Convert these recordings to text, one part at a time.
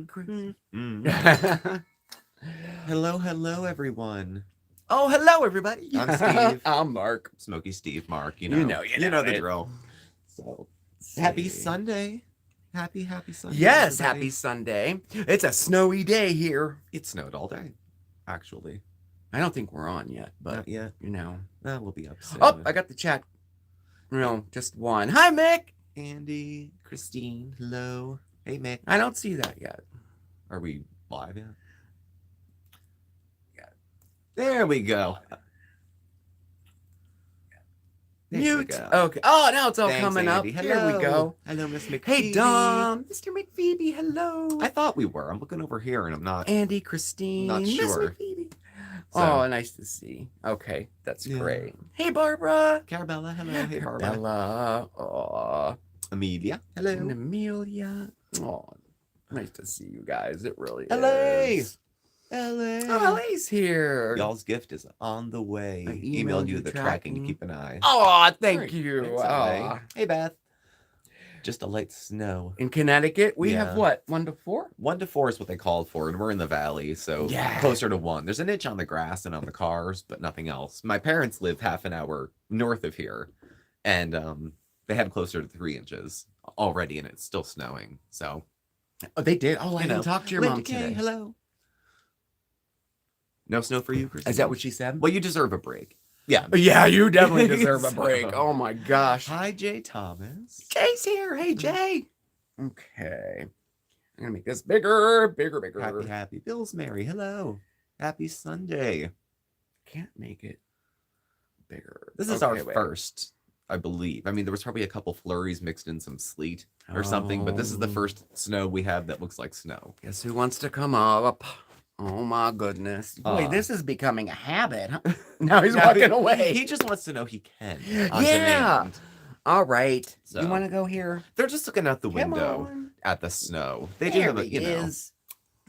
Christmas. Hello, everyone. Oh, hello, everybody. I'm Steve. I'm Mark. Smokeysteveandmarc. You You know the it. drill. So, happy Sunday. Happy Sunday. Yes, everybody. happy Sunday. It's a snowy day here. It snowed all day, actually. I don't think we're on yet, but Not yet. We'll be up soon. Oh, I got the chat. No, just one. Hi, Mick. Andy, Christine, hello. Hey, Mick. I don't see that yet. Are we live yet? Yeah. There we go. There we Mute. go. Okay. Oh, now it's all Thanks, coming Andy. up. Here we go. Hello, Miss McPhoebe. Hey, Dom. Mr. McPhoebe, hello. I thought we were. I'm looking over here and I'm not. Andy, Christine. Not Miss sure. McPhoebe. So- Oh, nice to see. Okay, that's Yeah. great. Hey, Barbara. Carabella, hello. Hey, Barbara. Bella. Oh, Amelia, hello. and Amelia. Oh, nice to see you guys. It really LA. is. LA. Oh, LA's here. Y'all's gift is on the way. I Emailed emailed you you the tracking to tracking. keep an eye. Oh, thank Great. you. Thanks, LA. Oh. Hey, Beth. Just a light snow. In Connecticut, we Yeah. have what? 1 to 4? 1 to 4 is what they called for, and we're in the valley, so Yeah. closer to 1. There's an inch on the grass and on the cars, but nothing else. My parents live half an hour north of here, and they had closer to 3 inches already, and it's still snowing. So, Oh, they did. Oh, I You know, didn't talk to your Linda mom Kay, today. hello. No snow for you, Christine? Is that what she said? Well, you deserve a break. Yeah. Yeah, you definitely deserve a So- break. Oh my gosh. Hi, Jay Thomas. Jay's here. Hey, Jay. Okay. I'm gonna make this bigger. Happy. Bill's Mary, hello. Happy Sunday. Can't make it bigger. This is Okay, our wait. first, I believe. I mean, there was probably a couple flurries mixed in some sleet or something, but this is the Oh. first snow we have that looks like snow. Guess who wants to come up? Oh my goodness. Boy, this is becoming a habit. Huh? Now he's Now walking away. He just wants to know he can. On Yeah. demand. All right. So- You want to go here? They're just looking out the Come window on. at the snow. They There do have a, he you know. is.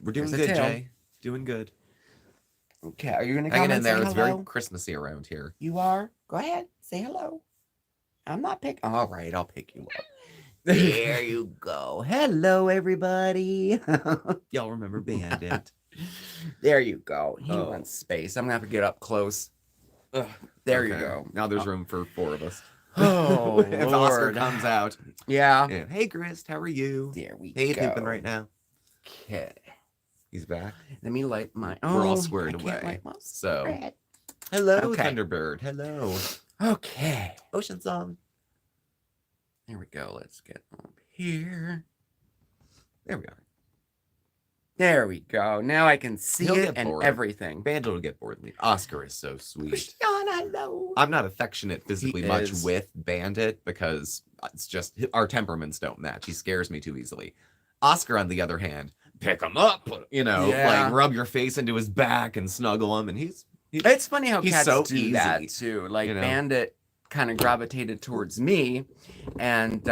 We're doing There's a good, tail. Jay. Doing good. Okay. Are you going to come Hanging in and say there. It's hello? very Christmassy around here. You are? Go ahead. Say hello. I'm not picking. All right. I'll pick you up. There you go. Hello, everybody. Y'all remember Bandit? There you go. He Oh. wants space. I'm going to have to get up close. Ugh, there you Okay. go. Now there's room for 4 of us. Oh, if Oscar Lord. comes out. Yeah. Yeah. Hey, Grist, how are you? There we Hey, go. Pimpin' right now. Okay. He's back. Let me light my. We're all Oh, squared I can't away. light my So, cigarette. hello, Okay. Thunderbird. Hello. Okay. Ocean Song. There we go. Let's get up here. There we are. There we go. Now I can see He'll it get and bored. everything. Bandit will get bored. Oscar is so sweet. Christiana, hello. I'm not affectionate physically much is. with Bandit because it's just our temperaments don't match. He scares me too easily. Oscar, on the other hand, pick him up, Yeah. like rub your face into his back and snuggle him, and he's It's funny how He's cats so do that easy, too. Like you know? Bandit kind of gravitated towards me, and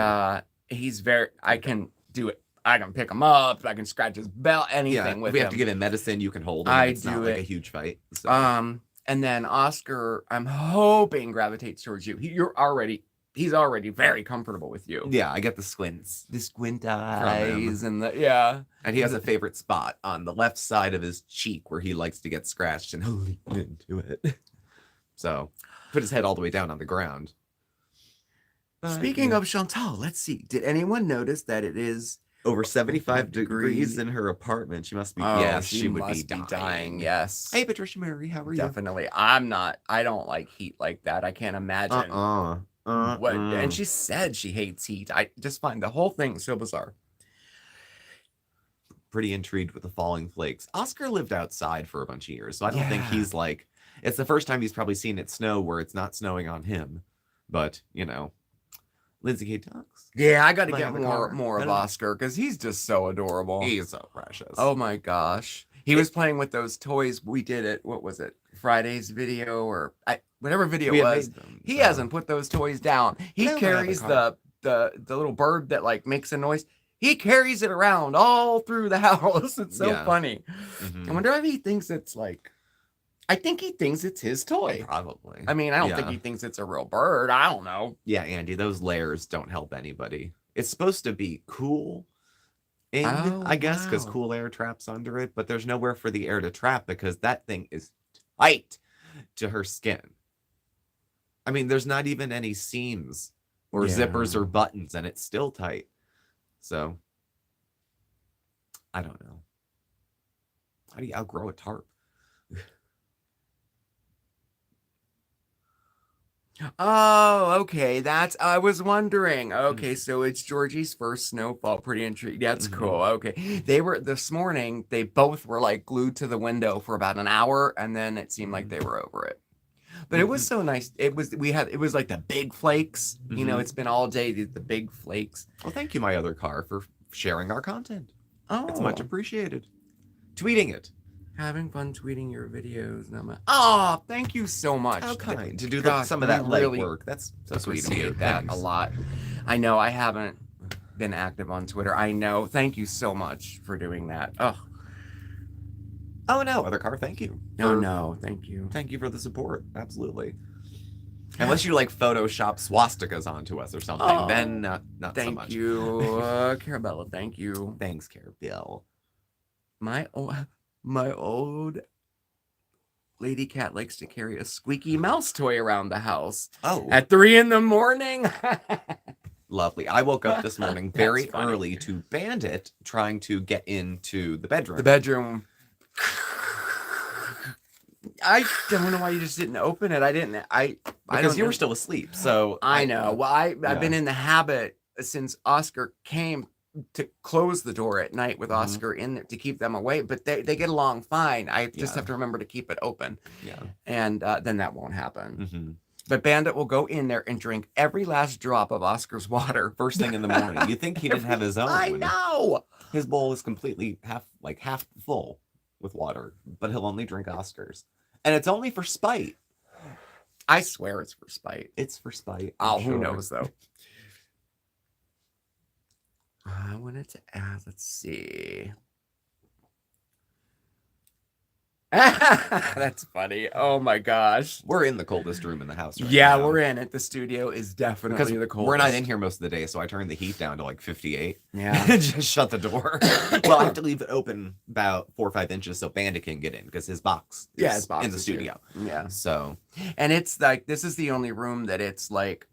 he's very. I can do it. I can pick him up. I can scratch his belt. Anything with if we him. have to give him medicine, you can hold him. I It's not do like it. a huge fight. So. And then Oscar, I'm hoping gravitates towards you. He's already very comfortable with you. Yeah, I get the squints. The squint him. eyes and the yeah. And he has a favorite spot on the left side of his cheek where he likes to get scratched and he'll lean into it. So put his head all the way down on the ground. Speaking of Chantal, let's see. Did anyone notice that it is over 75 degrees degrees in her apartment? She must be. Oh, yes, she would must be dying. dying. Yes. Hey, Patricia Murray, how are you? Definitely. I'm not. I don't like heat like that. I can't imagine. What? And she said she hates heat. I just find the whole thing so bizarre. Pretty intrigued with the falling flakes. Oscar lived outside for a bunch of years, so I don't think Yeah. he's like. It's the first time he's probably seen it snow where it's not snowing on him. But Lindsay K. Talks. Yeah, I got to Might get have a more car. more I of don't- Oscar because he's just so adorable. He's so precious. Oh my gosh. He was playing with those toys. We did it. What was it? Friday's video or whatever video we it had was. made them, He so. hasn't put those toys down. He No, I have a carries car. the little bird that like makes a noise. He carries it around all through the house. It's so Yeah. funny. Mhm. I wonder if he thinks it's like. I think he thinks it's his toy. Probably. I mean, I don't think Yeah. he thinks it's a real bird. I don't know. Yeah, Andy, those layers don't help anybody. It's supposed to be cool, in, Oh, I guess, because wow. cool air traps under it, but there's nowhere for the air to trap because that thing is tight to her skin. I mean, there's not even any seams or zippers or Yeah. buttons, and it's still tight. So, I don't know. How do you outgrow a tarp? Oh, okay. That's I was wondering. Okay, Mhm. so it's Georgie's first snowfall. Pretty intrigued. That's Mhm. cool. Okay. They were this morning, they both were like glued to the window for about an hour, and then it seemed like Mhm. they were over it. But it was Mhm. so nice. It was like the big flakes. You know, Mhm. it's been all day, the big flakes. Well, thank you, my other car, for sharing our content. It's much Oh, appreciated. Tweeting it. having fun tweeting your videos. Oh, thank you so much. How kind to do Gosh, some of we that leg really work. That's so sweet of you. appreciate that a Thanks. lot. I know I haven't been active on Twitter. I know. Thank you so much for doing that. Oh no, other car. Thank you. Oh no, thank you. Thank you for the support. Absolutely. Unless you like Photoshop swastikas onto us or something, then Oh, not so thank much. you, Carabella. Thank you. Thanks, Carabelle. My my old lady cat likes to carry a squeaky mouse toy around the house Oh, at 3 in the morning. lovely. I woke up this morning That's very funny. early to Bandit trying to get into the bedroom. The bedroom. I don't know why you just didn't open it. I didn't. I Because don't you know. were still asleep. So I know. Well, I've been yeah. in the habit since Oscar came to close the door at night with Mhm. Oscar in there to keep them away, but they get along fine. I just Yeah. have to remember to keep it open, Yeah. and then that won't happen. Hmm. But Bandit will go in there and drink every last drop of Oscar's water First thing in the morning. You'd think he didn't have his own. I know. His bowl is completely half full with water, but he'll only drink Oscars. And it's only for spite. I swear it's for spite. It's for spite. Oh, sure. who knows though. I wanted to ask. Let's see. That's funny. Oh my gosh. We're in the coldest room in the house right Yeah, now. we're in it. The studio is definitely Because the coldest. we're not in here most of the day, so I turned the heat down to like 58. Yeah. Just shut the door. Well, I have to leave it open about 4 or 5 inches so Bandit can get in because his box is his box in the is here. studio. Yeah. So, And it's like this is the only room that it's like,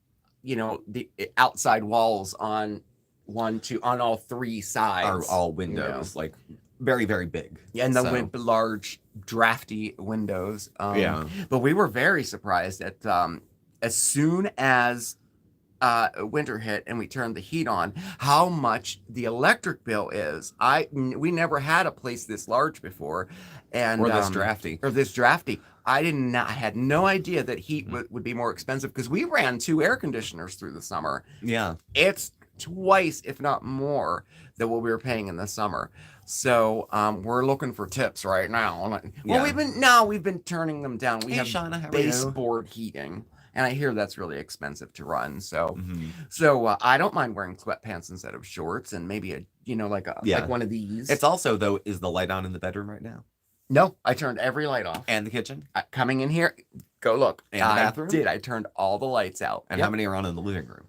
you know, the outside walls on on all 3 sides are all windows, like very, very big. Yeah, and the So, large drafty windows. yeah. But we were very surprised at as soon as winter hit and we turned the heat on, how much the electric bill is. We never had a place this large before, and Or this drafty. I had no idea that heat would be more expensive because we ran 2 air conditioners through the summer. Yeah. It's twice, if not more, than what we were paying in the summer. So we're looking for tips right now. Well, Yeah. we've been turning them down. We Hey, have Shauna, how are you? baseboard heating, and I hear that's really expensive to run. So Mhm. I don't mind wearing sweatpants instead of shorts, and maybe like one of these. It's also, though, is the light on in the bedroom right now? No, I turned every light off. And the kitchen? Coming in here, go look. And the bathroom? I did. I turned all the lights out. And how many are on in the living room?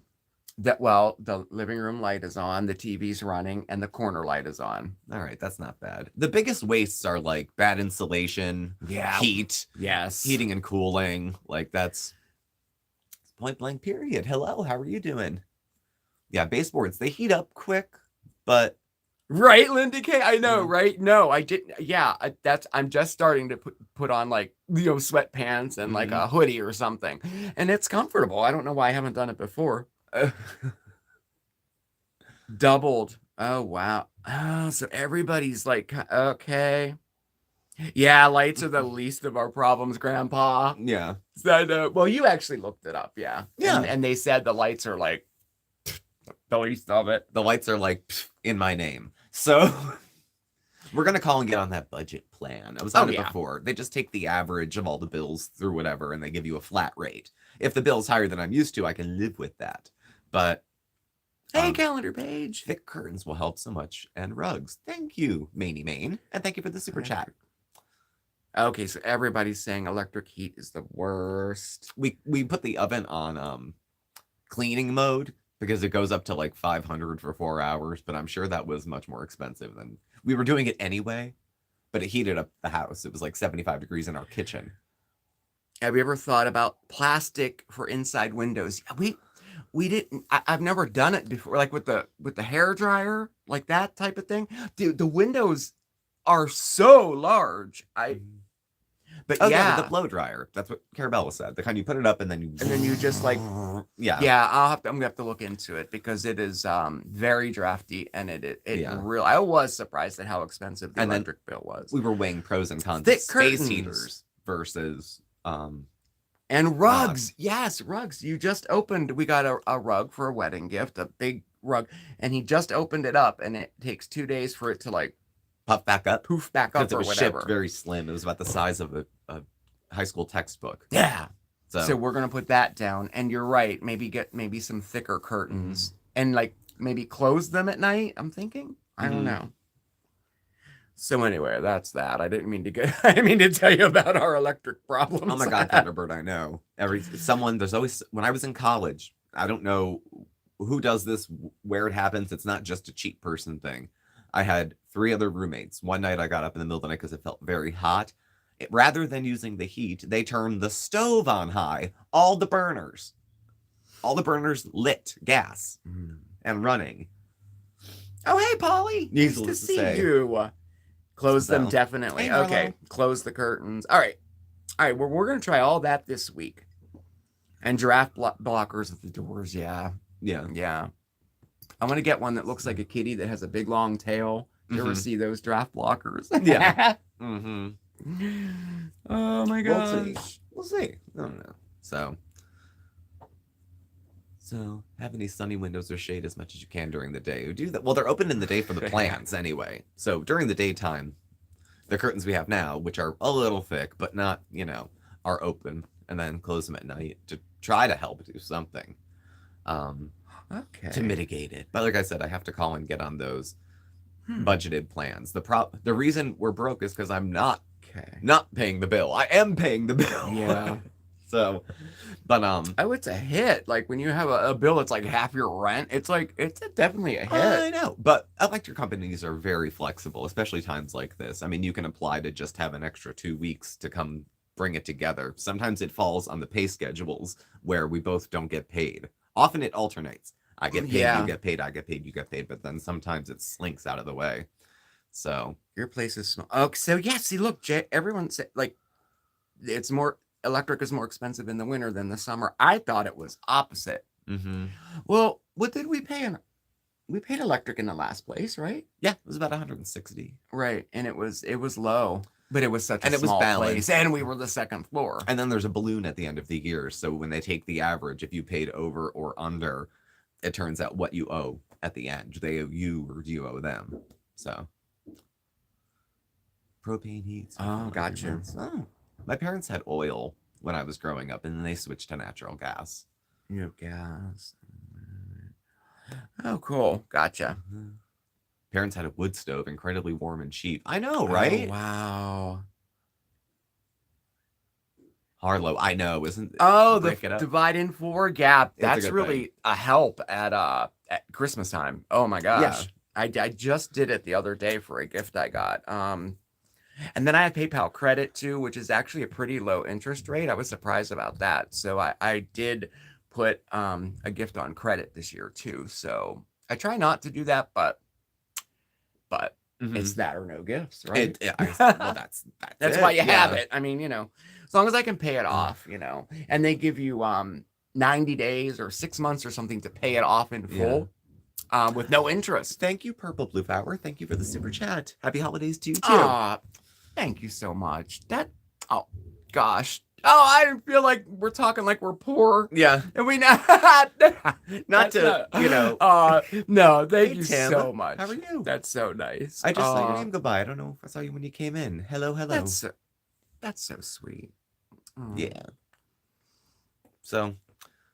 The living room light is on, the TV's running, and the corner light is on. All right, that's not bad. The biggest wastes are like bad insulation, heat, Yes. heating and cooling. Like that's point blank period. Hello, how are you doing? Yeah, baseboards, they heat up quick, but Right, Linda K. I know, right? No, I didn't. Yeah, I'm just starting to put on like sweatpants and like a hoodie or something, and it's comfortable. I don't know why I haven't done it before. Doubled. Oh wow. Oh, so everybody's like, okay. Yeah, lights are the least of our problems, Grandpa. yeah. So, well, you actually looked it up, yeah. Yeah. And they said the lights are like the least of it. The lights are like in my name. So we're gonna call and get on that budget plan. I was on it before. They just take the average of all the bills through whatever, and they give you a flat rate. If the bill's higher than I'm used to, I can live with that. But hey, calendar page. Thick curtains will help so much, and rugs. Thank you, Maney Main, and thank you for the super chat. Okay, so everybody's saying electric heat is the worst. We put the oven on cleaning mode because it goes up to like 500 for 4 hours, but I'm sure that was much more expensive than we were doing it anyway, but it heated up the house. It was like 75 degrees in our kitchen. Have you ever thought about plastic for inside windows? We didn't. I've never done it before, like with the hair dryer, like that type of thing. Dude, the windows are so large. But Oh yeah, the blow dryer. That's what Carabella said. The kind you put it up and then you just like yeah. I'm gonna have to look into it because it is very drafty and it Yeah. real. I was surprised at how expensive the And then electric bill was. We were weighing pros and cons Thick of space curtains. heaters versus And rugs. Yes, rugs. You just opened, we got a rug for a wedding gift, a big rug, and he just opened it up, and it takes 2 days for it to like puff back up, poof back up because it or was whatever. shipped very slim. It was about the size of a high school textbook. Yeah. So, So we're gonna put that down. And you're right. Maybe get some thicker curtains and like maybe close them at night. I'm thinking. I don't know. So anyway, that's that. I didn't mean to tell you about our electric problems. oh my God, Thunderbird, I know. There's always, when I was in college, I don't know who does this, where it happens. It's not just a cheap person thing. I had 3 other roommates. One night I got up in the middle of the night because it felt very hot. Rather than using the heat, they turned the stove on high. All the burners lit gas and running. Oh, hey, Polly. Nice to Needless to see say. you. Close them definitely. Hey, Okay. Marlo. Close the curtains. All right. Well, we're going to try all that this week. And giraffe blockers at the doors. Yeah. Yeah. I'm going to get one that looks like a kitty that has a big long tail. You ever see those giraffe blockers? Yeah. Oh my gosh. We'll see. I don't know. So have any sunny windows or shade as much as you can during the day. Do that. Well, they're open in the day for the plants anyway. So during the daytime, the curtains we have now, which are a little thick but not, are open, and then close them at night to try to help do something to mitigate it. But like I said, I have to call and get on those budgeted plans. The reason we're broke is because I'm not paying the bill. I am paying the bill. Yeah. So, but oh, it's a hit. Like when you have a bill that's like half your rent, it's definitely a hit. I know, but electric companies are very flexible, especially times like this. I mean, you can apply to just have an extra 2 weeks to come bring it together. Sometimes it falls on the pay schedules where we both don't get paid. Often it alternates. I get paid, you get paid, I get paid, you get paid, but then sometimes it slinks out of the way. So your place is small. Oh, so yeah, see, look, everyone said like electric is more expensive in the winter than the summer. I thought it was opposite. Well, what did we pay? We paid electric in the last place, right? Yeah, it was about 160. Right, and it was low, but it was such a small place, and we were the second floor. And then there's a balloon at the end of the year, so when they take the average, if you paid over or under, it turns out what you owe at the end. They owe you or you owe them. So propane heat. Oh, gotcha. My parents had oil when I was growing up, and then they switched to natural gas. You have gas. Oh, cool. Gotcha. Parents had a wood stove, incredibly warm and cheap. I know, right? Oh, wow. Harlow, I know, isn't it? Oh, the divide in 4 gap. That's really thing. a help at Christmas time. Oh my gosh. Yeah. I just did it the other day for a gift I got. And then I have PayPal credit too, which is actually a pretty low interest rate. I was surprised about that. So I did put a gift on credit this year too. So I try not to do that, but it's that or no gifts, right? Well, that's why you have it. I mean, as long as I can pay it off, and they give you 90 days or 6 months or something to pay it off in full. With no interest. Thank you, Purple Blue Flower. Thank you for the super chat. Happy holidays to you too. Thank you so much. Oh gosh. Oh, I feel like we're talking like we're poor. Yeah. And we not No, thank you Tim. so much. How are you? That's so nice. I just saw your name go by. I don't know if I saw you when you came in. Hello. That's so sweet. Yeah. So.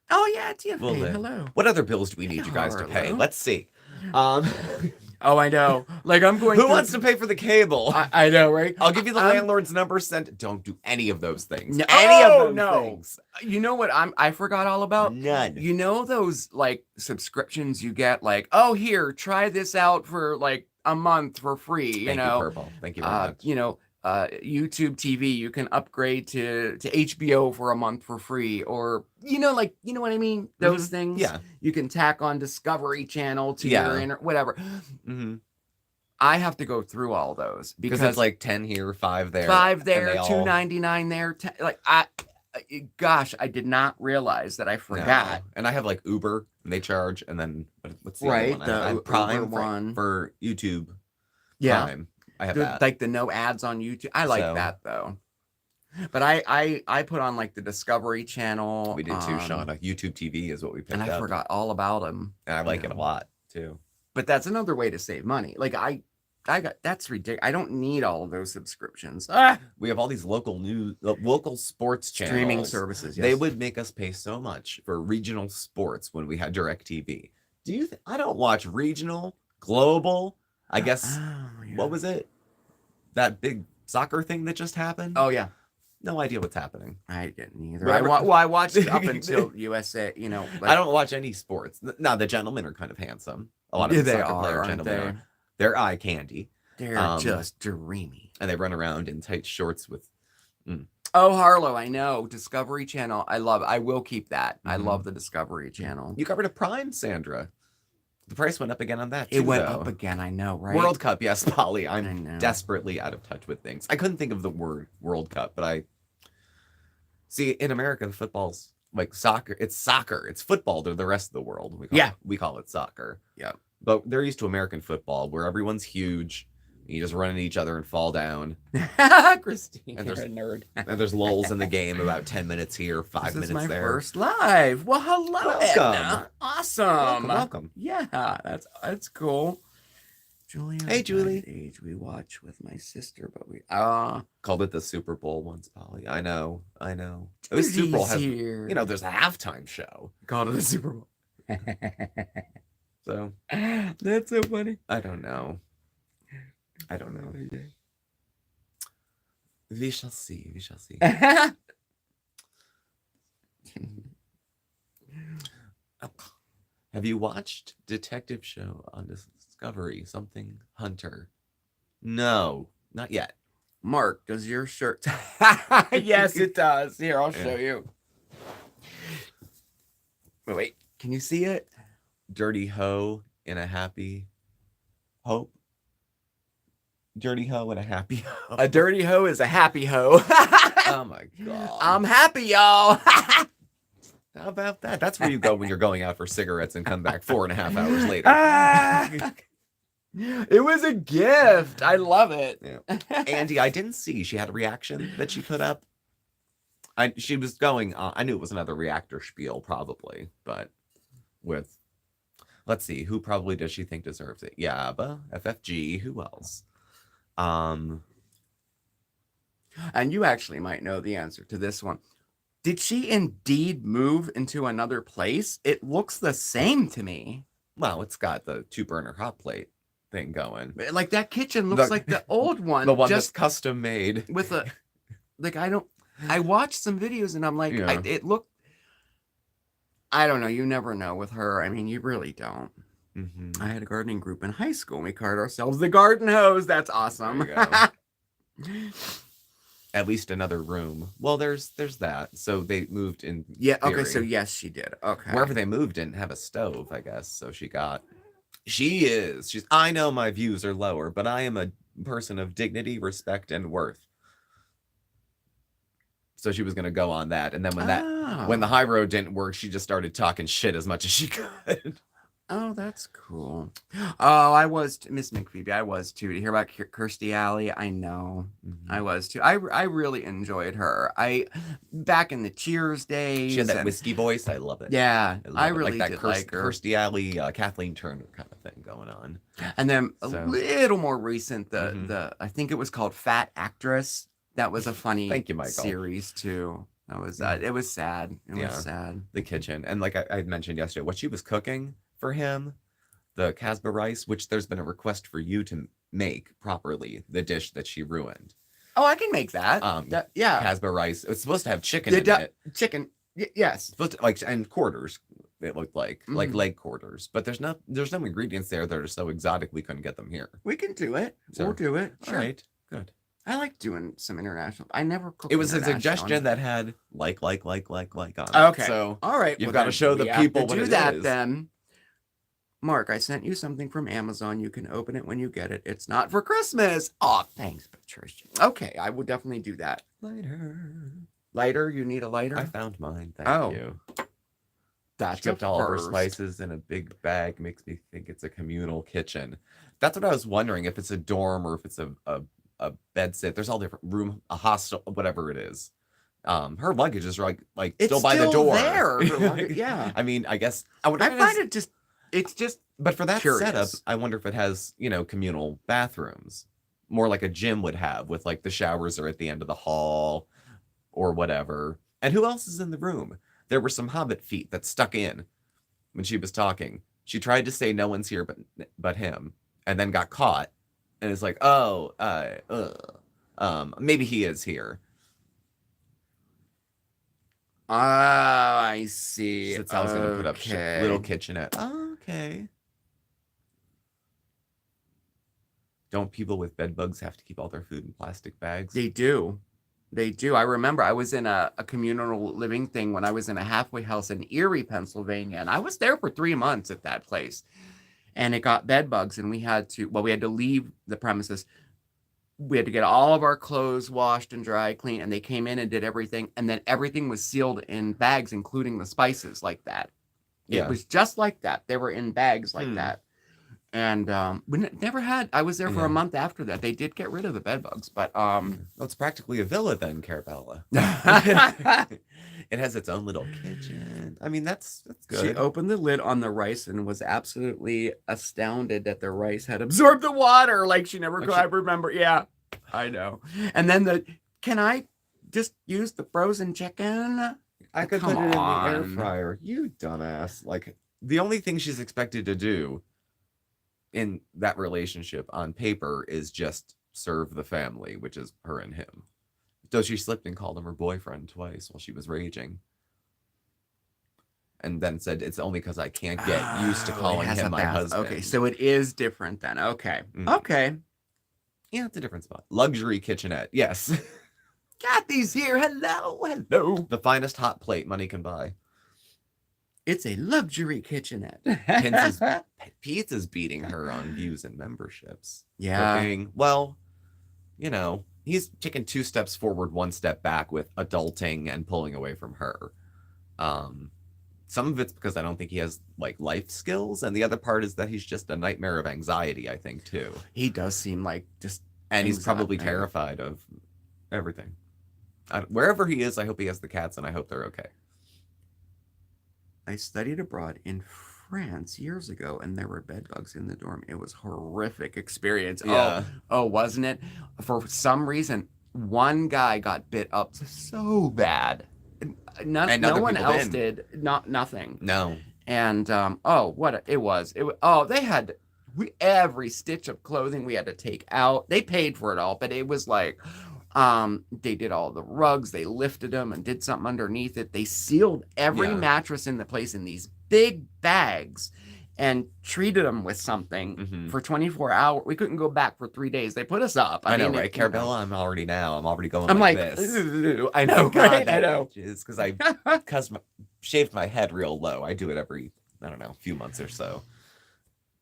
Oh yeah, TFA. Hello. What other bills do we need you guys to pay? Let's see. Oh, I know. Like I'm going. Who wants to pay for the cable? I know, right? I'll give you the landlord's number. Don't do any of those things. No, Any of those things. You know what I forgot all about? None. You know those like subscriptions you get, like, oh, here, try this out for like a month for free. Thank you, Purple. Thank you very much. You know, YouTube TV, you can upgrade to HBO for a month for free, or like what I mean. Those things. Yeah. You can tack on Discovery Channel to your whatever. Mm-hmm. I have to go through all those because it's like 10 here, 5 there, $2.99 there. Gosh, I did not realize that. I forgot. No. And I have like Uber, and they charge, and then what's the right other one? I have Prime one for YouTube. Yeah, Prime. I have that. Like the no ads on YouTube. I like that though. But I put on like the Discovery Channel. We did too, Shauna. YouTube TV is what we picked up. And I forgot all about them. And I like it a lot too. But that's another way to save money. Like that's ridiculous. I don't need all of those subscriptions. We have all these local sports channels, streaming services. Yes. They would make us pay so much for regional sports when we had DirecTV. Do you? I don't watch regional, global. I guess what was it? That big soccer thing that just happened? Oh yeah. No idea what's happening. I didn't either. I watched it up until USA. Like, I don't watch any sports. Now the gentlemen are kind of handsome. A lot of the soccer player gentlemen are. They're eye candy. They're just dreamy. And they run around in tight shorts with. Oh, Harlow, I know. Discovery Channel. I love it. I will keep that. I love the Discovery Channel. You covered a Prime, Sandra. The price went up again on that, too. It went up again, I know, right? World Cup, yes, Polly. I'm desperately out of touch with things. I couldn't think of the word World Cup, but I... See, in America, the football's like soccer. It's soccer. It's football to the rest of the world. We call it soccer. Yeah. But they're used to American football, where everyone's huge. You just run into each other and fall down. Christine, you're a nerd. And there's lulls in the game, about 10 minutes here, 5 minutes there. This is my first live. Well, hello, welcome. Edna. Awesome. Welcome. Yeah, that's cool. Julia. Hey, Julie. Age we watch with my sister, but we called it the Super Bowl once, Polly. I know. It was Super Bowl. There's a halftime show. Called it the Super Bowl. So that's so funny. I don't know. We shall see. Have you watched Detective Show on Discovery? Something Hunter? No, not yet. Mark, does your shirt? Yes, it does. Here, I'll show you. Wait, can you see it? Dirty hoe in a happy hope. Dirty hoe and a happy hoe. A dirty hoe is a happy hoe. Oh my god. I'm happy, y'all. How about that? That's where you go when you're going out for cigarettes and come back 4.5 hours later. It was a gift. I love it. Yeah. Andy, I didn't see. She had a reaction that she put up. She was going on. I knew it was another reactor spiel, probably, but with, let's see, who probably does she think deserves it? Yabba, FFG, who else? And you actually might know the answer to this one. Did she indeed move into another place? It looks the same to me. Well, it's got the 2-burner hot plate thing going. Like that kitchen looks like the old one. The one just that's custom made. With a, like, I watched some videos and I'm like, it looked, I don't know. You never know with her. I mean, you really don't. Mm-hmm. I had a gardening group in high school and we called ourselves the Garden Hose. That's awesome. At least another room. Well, there's that. So they moved in. Yeah. Theory. Okay. So yes, she did. Okay. Wherever they moved didn't have a stove, I guess. So she's. I know my views are lower, but I am a person of dignity, respect, and worth. So she was gonna go on that, and then when the high road didn't work, she just started talking shit as much as she could. Oh, that's cool. Oh, I was Miss McPhoebe. I was too. To hear about Kirstie Alley, I know. Mm-hmm. I was too. I really enjoyed her. Back in the Cheers days. She had that whiskey voice. I love it. Yeah, I really like that did like her. Kirstie Alley, Kathleen Turner kind of thing going on. And then a little more recent, the I think it was called Fat Actress. That was a funny series too. That was it was sad. It was sad. The kitchen, and like I mentioned yesterday, what she was cooking for him, the Casbah rice, which there's been a request for you to make properly the dish that she ruined. Oh, I can make that. Yeah. Casbah rice. It's supposed to have chicken in it. Chicken. Yes. Supposed to, like, and quarters. It looked like leg quarters, but there's no ingredients there that are so exotic we couldn't get them here. We can do it. So, we'll do it. Sure. All right. Good. I like doing some international. I never cooked. It was a suggestion that had like on it. Okay. So all right. You've got to show the people what it is. Do that then. Mark, I sent you something from Amazon. You can open it when you get it. It's not for Christmas. Oh, thanks, Patricia. Okay, I will definitely do that. Lighter? You need a lighter? I found mine. Thank you. That's Stripped all of her spices in a big bag. Makes me think it's a communal kitchen. That's what I was wondering, if it's a dorm or if it's a bed sit. There's all different room, a hostel, whatever it is. Her luggage is like it's still by the door. There. Yeah. I mean, I guess I find it just. It's just. But for that curious. setup, I wonder if it has, communal bathrooms, more like a gym would have, with like the showers are at the end of the hall or whatever. And who else is in the room? There were some hobbit feet that stuck in when she was talking. She tried to say no one's here but him, and then got caught, and is like, maybe he is here. I see. That's how I was going to put up little kitchenette. Okay. Don't people with bed bugs have to keep all their food in plastic bags? They do. I remember I was in a communal living thing when I was in a halfway house in Erie, Pennsylvania, and I was there for 3 months at that place. And it got bed bugs, and we had to leave the premises. We had to get all of our clothes washed and dry clean, and they came in and did everything, and then everything was sealed in bags, including the spices, like that. Yeah. It was just like that. They were in bags like that. And we never had. I was there for a month after that. They did get rid of the bed bugs, but well, it's practically a villa then, Carabella. It has its own little kitchen. I mean, that's good. She opened the lid on the rice and was absolutely astounded that the rice had absorbed the water. Like she never could. I remember. Yeah, I know. And then can I just use the frozen chicken? I could put it in the air fryer. You dumbass. Like, the only thing she's expected to do in that relationship on paper is just serve the family, which is her and him. So she slipped and called him her boyfriend twice while she was raging. And then said, it's only because I can't get used to calling him my husband. Okay, so it is different then. Okay. Okay. Yeah, it's a different spot. Luxury kitchenette. Yes. Kathy's here. Hello. The finest hot plate money can buy. It's a luxury kitchenette. Pizza's beating her on views and memberships. Yeah. Cooking. Well, he's taken 2 steps forward, 1 step back with adulting and pulling away from her. Some of it's because I don't think he has like life skills, and the other part is that he's just a nightmare of anxiety, I think, too. He does seem like and he's probably terrified of everything. Wherever he is, I hope he has the cats, and I hope they're okay. I studied abroad in France years ago, and there were bed bugs in the dorm. It was a horrific experience. Yeah. Oh, wasn't it? For some reason, one guy got bit up so bad. No one else did. Nothing. No. And they had every stitch of clothing we had to take out. They paid for it all, but it was like they did all the rugs, they lifted them and did something underneath it. They sealed every mattress in the place in these big bags and treated them with something for 24 hours. We couldn't go back for 3 days. They put us up. I know, right? Carabella, I'm already going I'm like this. I know, God, right? I know. Because I shaved my head real low. I do it every, few months or so.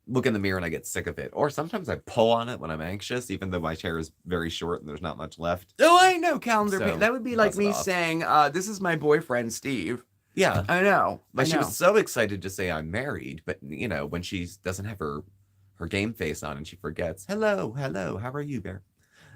Look in the mirror and I get sick of it. Or sometimes I pull on it when I'm anxious, even though my hair is very short and there's not much left. Oh, I know, calendar. So, that would be like me saying, this is my boyfriend, Steve. Yeah. I know. But she was so excited to say I'm married, but, when she doesn't have her game face on and she forgets, hello, how are you, Bear?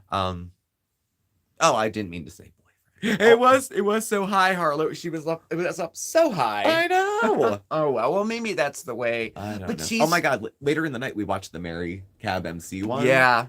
I didn't mean to say boyfriend. It was so high, Harlow. It was up so high. I know. Well, maybe that's the way. I don't know. Oh my God! Later in the night, we watched the Mary Cab MC one. Yeah,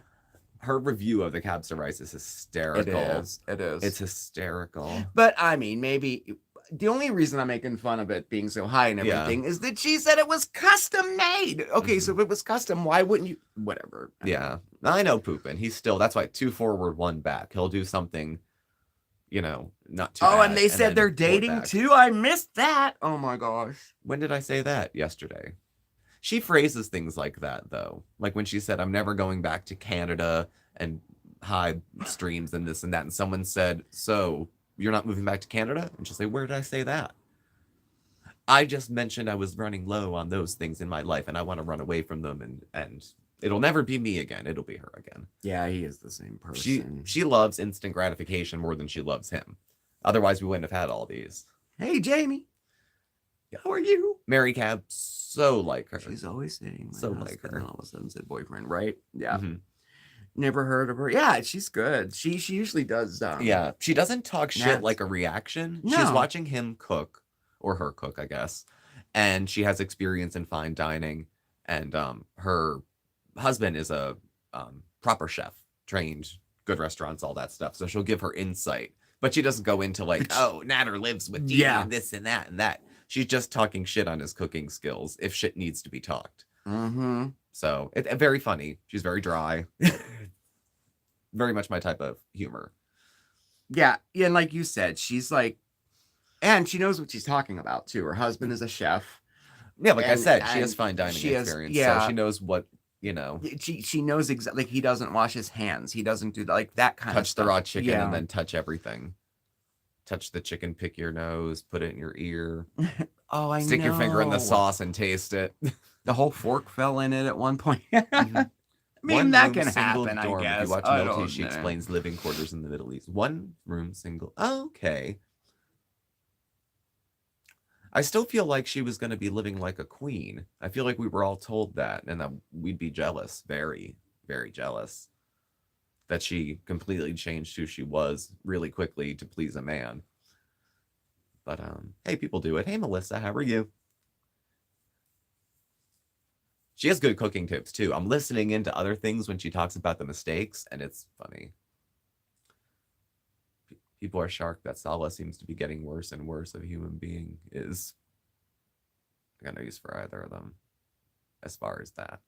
her review of the Cab Rice is hysterical. It is. It's hysterical. But I mean, maybe the only reason I'm making fun of it being so high and Yeah. everything is that she said it was custom made. Okay, so if it was custom, why wouldn't you? Whatever. Yeah, I know Poopin. He's still, that's why 2 forward, 1 back. He'll do something, not too Oh, bad, and they said then they're report dating back. too. I missed that. Oh my gosh. When did I say that? Yesterday. She phrases things like that, though. Like when she said, I'm never going back to Canada and high streams and this and that. And someone said, so you're not moving back to Canada? And she'll say, where did I say that? I just mentioned I was running low on those things in my life and I want to run away from them, and it'll never be me again. It'll be her again. Yeah, he is the same person. She loves instant gratification more than she loves him. Otherwise, we wouldn't have had all these. Hey, Jamie. How are you? Mary Cab, so like her. She's always saying So like her. All of a sudden said boyfriend, right? Yeah. Mhm. Never heard of her. Yeah, she's good. She usually does. Yeah, she doesn't talk shit Naps. like a reaction. No. She's watching him cook, or her cook, I guess. And she has experience in fine dining. And her husband is a proper chef, trained, good restaurants, all that stuff. So she'll give her insight. But she doesn't go into like, oh, Natter lives with you and this and that and that. She's just talking shit on his cooking skills if shit needs to be talked. Mm-hmm. So it's very funny. She's very dry. Very much my type of humor. Yeah, and like you said, she's like, and she knows what she's talking about too. Her husband is a chef. Yeah, like I And- said, she and has fine dining she has- experience. yeah. So she knows what, She knows exactly. Like he doesn't wash his hands. He doesn't do that. Like that kind of touch stuff. the raw chicken Yeah. and then touch everything. Touch the chicken, pick your nose, put it in your ear, Oh, I stick your finger in the know. sauce and taste it. The whole fork fell in it at one point. Mhm. I mean, One that room, can single happen, dorm. I guess. If you watch I Milty, don't she know. explains living quarters in the Middle East. 1 room, single. Okay. I still feel like she was going to be living like a queen. I feel like we were all told that, and that we'd be jealous, very, very jealous, that she completely changed who she was really quickly to please a man. But hey, people do it. Hey, Melissa, how are you? She has good cooking tips too. I'm listening into other things when she talks about the mistakes, and it's funny. People are shocked that Sala seems to be getting worse and worse of a human being. Is I got no use for either of them as far as that.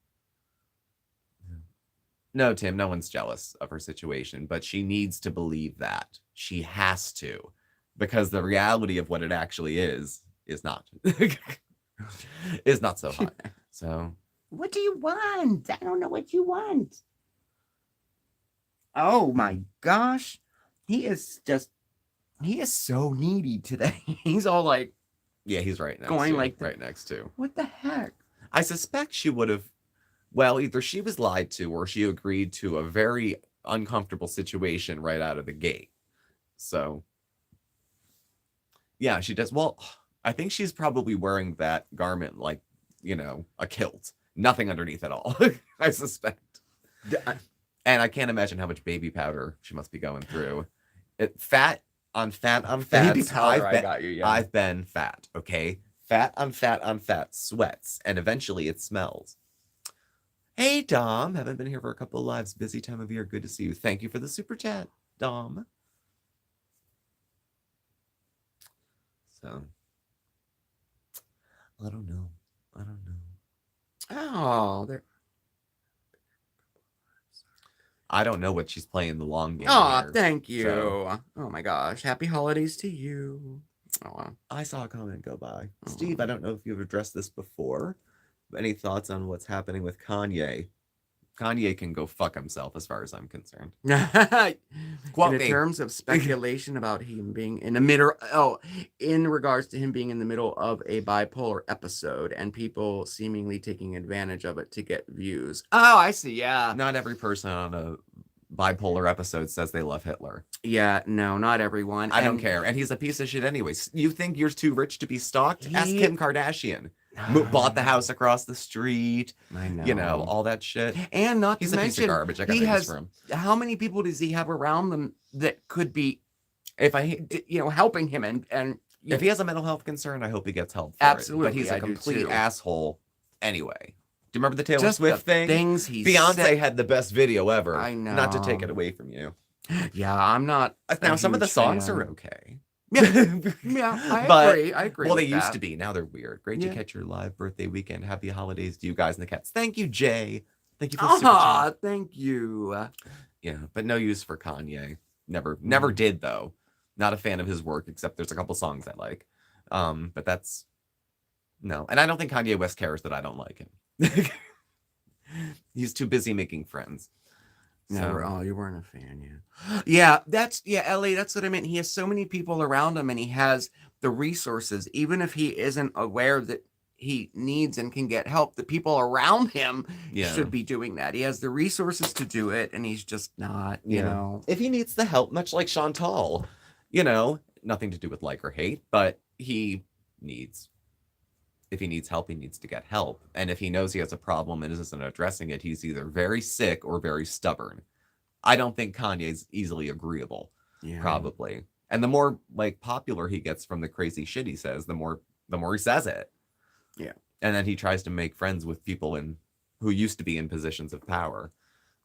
No, Tim, no one's jealous of her situation, but she needs to believe that. She has to, because the reality of what it actually is not is not so hot. So What do you want? I don't know what you want. Oh my gosh. He is so needy today. He's all like, yeah, he's right next Going to, like right next to. what the heck? I suspect she would have, well, either she was lied to or she agreed to a very uncomfortable situation right out of the gate. So, yeah, she does. Well, I think she's probably wearing that garment like, a kilt. Nothing underneath at all, I suspect. And I can't imagine how much baby powder she must be going through. Fat on fat on fat. Baby powder, I got you, yeah. I've been fat, okay? Fat on fat on fat, sweats, and eventually it smells. Hey, Dom. Haven't been here for a couple of lives. Busy time of year. Good to see you. Thank you for the super chat, Dom. So, I don't know. Oh, there. I don't know what she's playing the long game. Oh, here, thank you. so- Oh my gosh. Happy holidays to you. Oh, I saw a comment go by. Steve, I don't know if you've addressed this before, but any thoughts on what's happening with Kanye? Kanye can go fuck himself as far as I'm concerned. Quote in me. terms of speculation about him being in the middle, in regards to him being in the middle of a bipolar episode and people seemingly taking advantage of it to get views. Oh, I see. Yeah. Not every person on a bipolar episode says they love Hitler. Yeah. No, not everyone. I don't And care. And he's a piece of shit anyways. You think you're too rich to be stalked? Ask He- Kim Kardashian. Bought the house across the street. I know. All that shit. And not He's to a piece of mention, garbage. I got he news has for him. how many people does he have around them that could be, If I helping him and If he has a mental health concern, I hope he gets help for Absolutely, it. But he's I a do complete too. asshole anyway. Do you remember the Taylor just Swift the thing? things he Beyonce said. had the best video ever. I know. Not to take it away from you. Yeah, I'm not. Now, a some of the huge songs fan. are okay. Yeah, I But agree. I agree. well, they with used that. to be. Now they're weird. Great Yeah. to catch your live birthday weekend. Happy holidays to you guys and the cats. Thank you, Jay. Thank you for the super Ah, chat. thank you. Yeah, but no use for Kanye. Never Mm. did though. Not a fan of his work, except there's a couple songs I like. But that's no, and I don't think Kanye West cares that I don't like him. He's too busy making friends. Never. So Oh, you weren't a fan, yeah. Yeah, Ellie. That's what I meant. He has so many people around him, and he has the resources. Even if he isn't aware that he needs and can get help, the people around him yeah, should be doing that. He has the resources to do it, and he's just not. You yeah. know. If he needs the help, much like Chantal, nothing to do with like or hate, but he needs. If he needs help, he needs to get help. And if he knows he has a problem and isn't addressing it, he's either very sick or very stubborn. I don't think Kanye's easily agreeable, Yeah. probably. And the more like popular he gets from the crazy shit he says, the more he says it. Yeah. And then he tries to make friends with people who used to be in positions of power.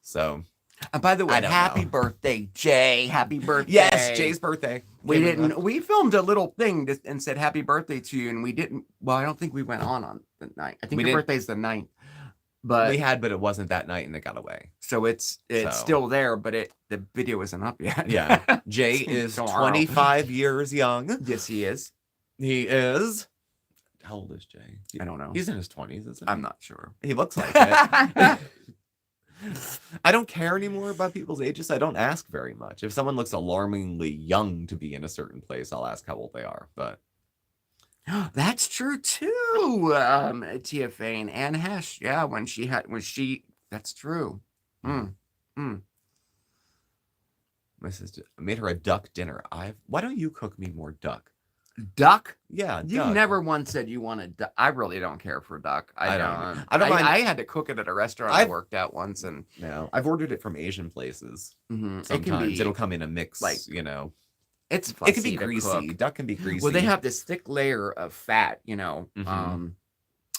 So And by the way, I don't happy know. birthday, Jay. Happy birthday. Yes, Jay's birthday. We filmed a little thing and said happy birthday to you, and we didn't. Well, I don't think we went on the night. I think your birthday's the 9th. But but it wasn't that night, and it got away. So it's still there, but the video isn't up yet. Yeah. Jay is 25 years young. Yes, he is. He is. How old is Jay? I don't know. He's in his 20s, isn't he? I'm not sure. He looks like it. I don't care anymore about people's ages. I don't ask very much. If someone looks alarmingly young to be in a certain place, I'll ask how old they are. But that's true too. Tia Fane and Hesh. Yeah, that's true. My sister made her a duck dinner. Why don't you cook me more duck? Duck? Yeah, you duck. never once said you wanted duck. I really don't care for duck. I don't. I don't mind. I had to cook it at a restaurant I worked at once, and no, I've ordered it from Asian places. Mm-hmm. Sometimes it'll come in a mix, like It's it can be greasy. Cook. Duck can be greasy. Well, they have this thick layer of fat, Mm-hmm.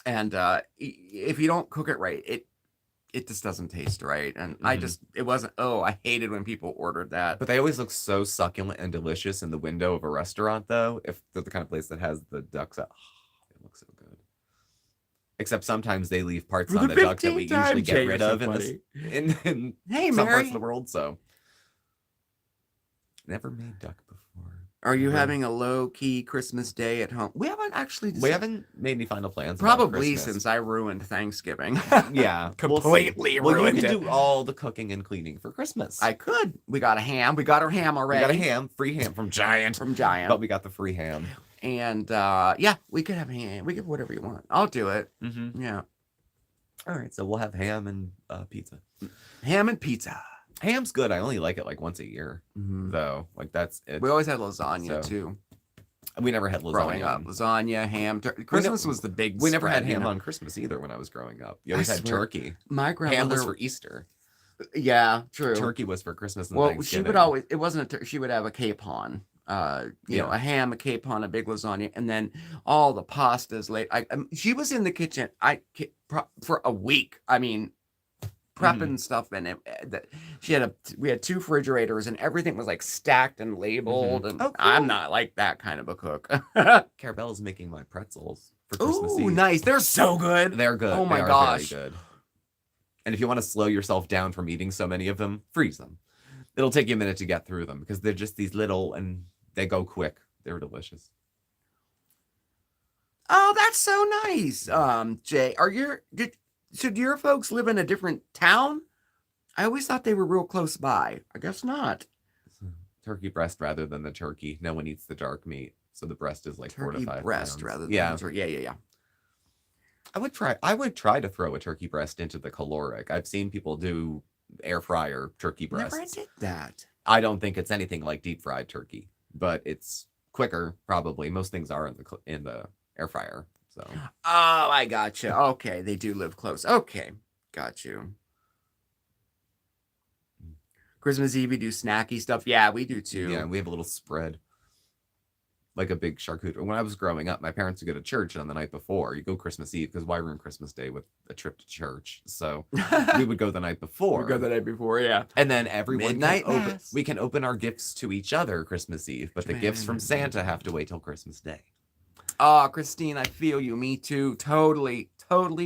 And if you don't cook it right, it just doesn't taste right. And it wasn't. Oh, I hated when people ordered that. But they always look so succulent and delicious in the window of a restaurant, though. If they're the kind of place that has the ducks up, it looks so good. Except sometimes they leave parts on the duck that we usually get rid of in some parts of the world. So never made duck before. Are you having a low-key Christmas day at home? We haven't actually. We haven't made any final plans. Probably since I ruined Thanksgiving. Yeah, completely ruined you can it. do all the cooking and cleaning for Christmas. I could. We got a ham. We got our ham already. We got a ham, free ham from Giant. But we got the free ham. And we could have ham. We could whatever you want. I'll do it. Mm-hmm. Yeah. All right, so we'll have ham and pizza. Ham and pizza. Ham's good. I only like it like once a year, though. Like that's it. We always had lasagna too. We never had lasagna. Growing up, lasagna, ham. Christmas was the big. We never had ham on Christmas either when I was growing up. You always had turkey. My grandmother. Ham was for Easter. Yeah, true. Turkey was for Christmas and Thanksgiving. She would always. It wasn't she would have a capon. You know, a ham, a capon, a big lasagna, and then all the pastas late. She was in the kitchen. For a week. I mean, prepping stuff in it. We had 2 refrigerators, and everything was like stacked and labeled. And cool. I'm not like that kind of a cook. Carabella's making my pretzels for Christmas Eve. Nice! They're so good. They're good. Oh my they gosh! Very good. And if you want to slow yourself down from eating so many of them, freeze them. It'll take you a minute to get through them because they're just these little and they go quick. They're delicious. Oh, that's so nice. Jay, should your folks live in a different town? I always thought they were real close by. I guess not. Turkey breast rather than the turkey. No one eats the dark meat, so the breast is like turkey 4 to 5 breast pounds. rather than yeah. I would try to throw a turkey breast into the caloric. I've seen people do air fryer turkey breasts. Never did that. I don't think it's anything like deep fried turkey, but it's quicker probably. Most things are in the air fryer. So. Oh, I gotcha. Okay, they do live close. Okay, got you. Christmas Eve, we do snacky stuff. Yeah, we do too. Yeah, we have a little spread. like a big charcuterie. When I was growing up, my parents would go to church on the night before. You go Christmas Eve because why ruin Christmas Day with a trip to church? So we would go the night before. We go the night before, yeah. And then everyone Midnight mass. we can open our gifts to each other Christmas Eve, but the gifts from Santa have to wait till Christmas Day. Oh, Christine, I feel you. Me too. Totally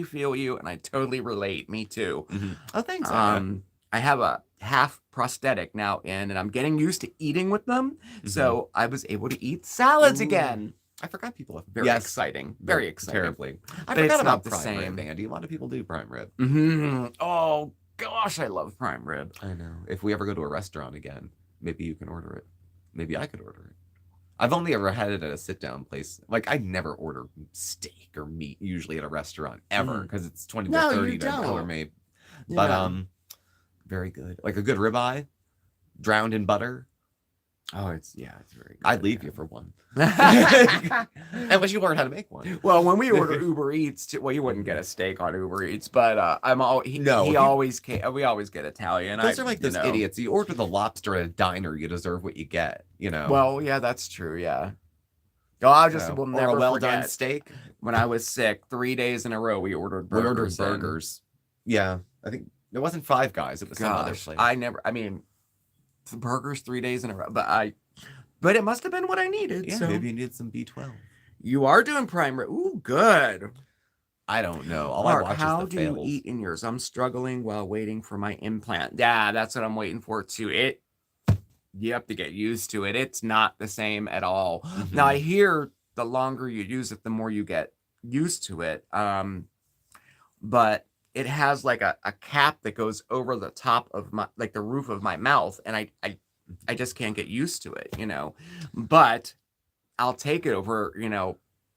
feel you, and I totally relate. Me too. Mm-hmm. Oh, thanks. I have a half prosthetic now in, and I'm getting used to eating with them. Mm-hmm. So I was able to eat salads again. I forgot people have very exciting. Very exciting. Terribly. I but forgot it's about not the prime same. rib, Andy. A lot of people do prime rib. Mm-hmm. Oh gosh, I love prime rib. I know. If we ever go to a restaurant again, maybe you can order it. Maybe I could order it. I've only ever had it at a sit-down place. Like, I never order steak or meat usually at a restaurant ever because it's $20 to $30 made. Yeah. But very good. Like a good ribeye, drowned in butter. Oh, it's very good. I'd leave you for one. Unless you learn how to make one. Well, when we order Uber Eats, well, you wouldn't get a steak on Uber Eats, but we always get Italian. Those are like those idiots. You order the lobster at a diner, you deserve what you get. You know. Well, yeah, that's true. Yeah. Oh, I will never well-done steak. When I was sick, 3 days in a row, we ordered burgers. Yeah, I think it wasn't Five Guys. It was some other place. Burgers 3 days in a row, but it must have been what I needed. Yeah, so. Maybe you needed some B12. You are doing prime rib. Ooh, good. I don't know. All Mark, I watch how is the do fails. you eat in yours? I'm struggling while waiting for my implant. Yeah, that's what I'm waiting for too. You have to get used to it. It's not the same at all. Mm-hmm. Now I hear the longer you use it, the more you get used to it. But it has like a cap that goes over the top of my, like the roof of my mouth. And I just can't get used to it, but I'll take it over,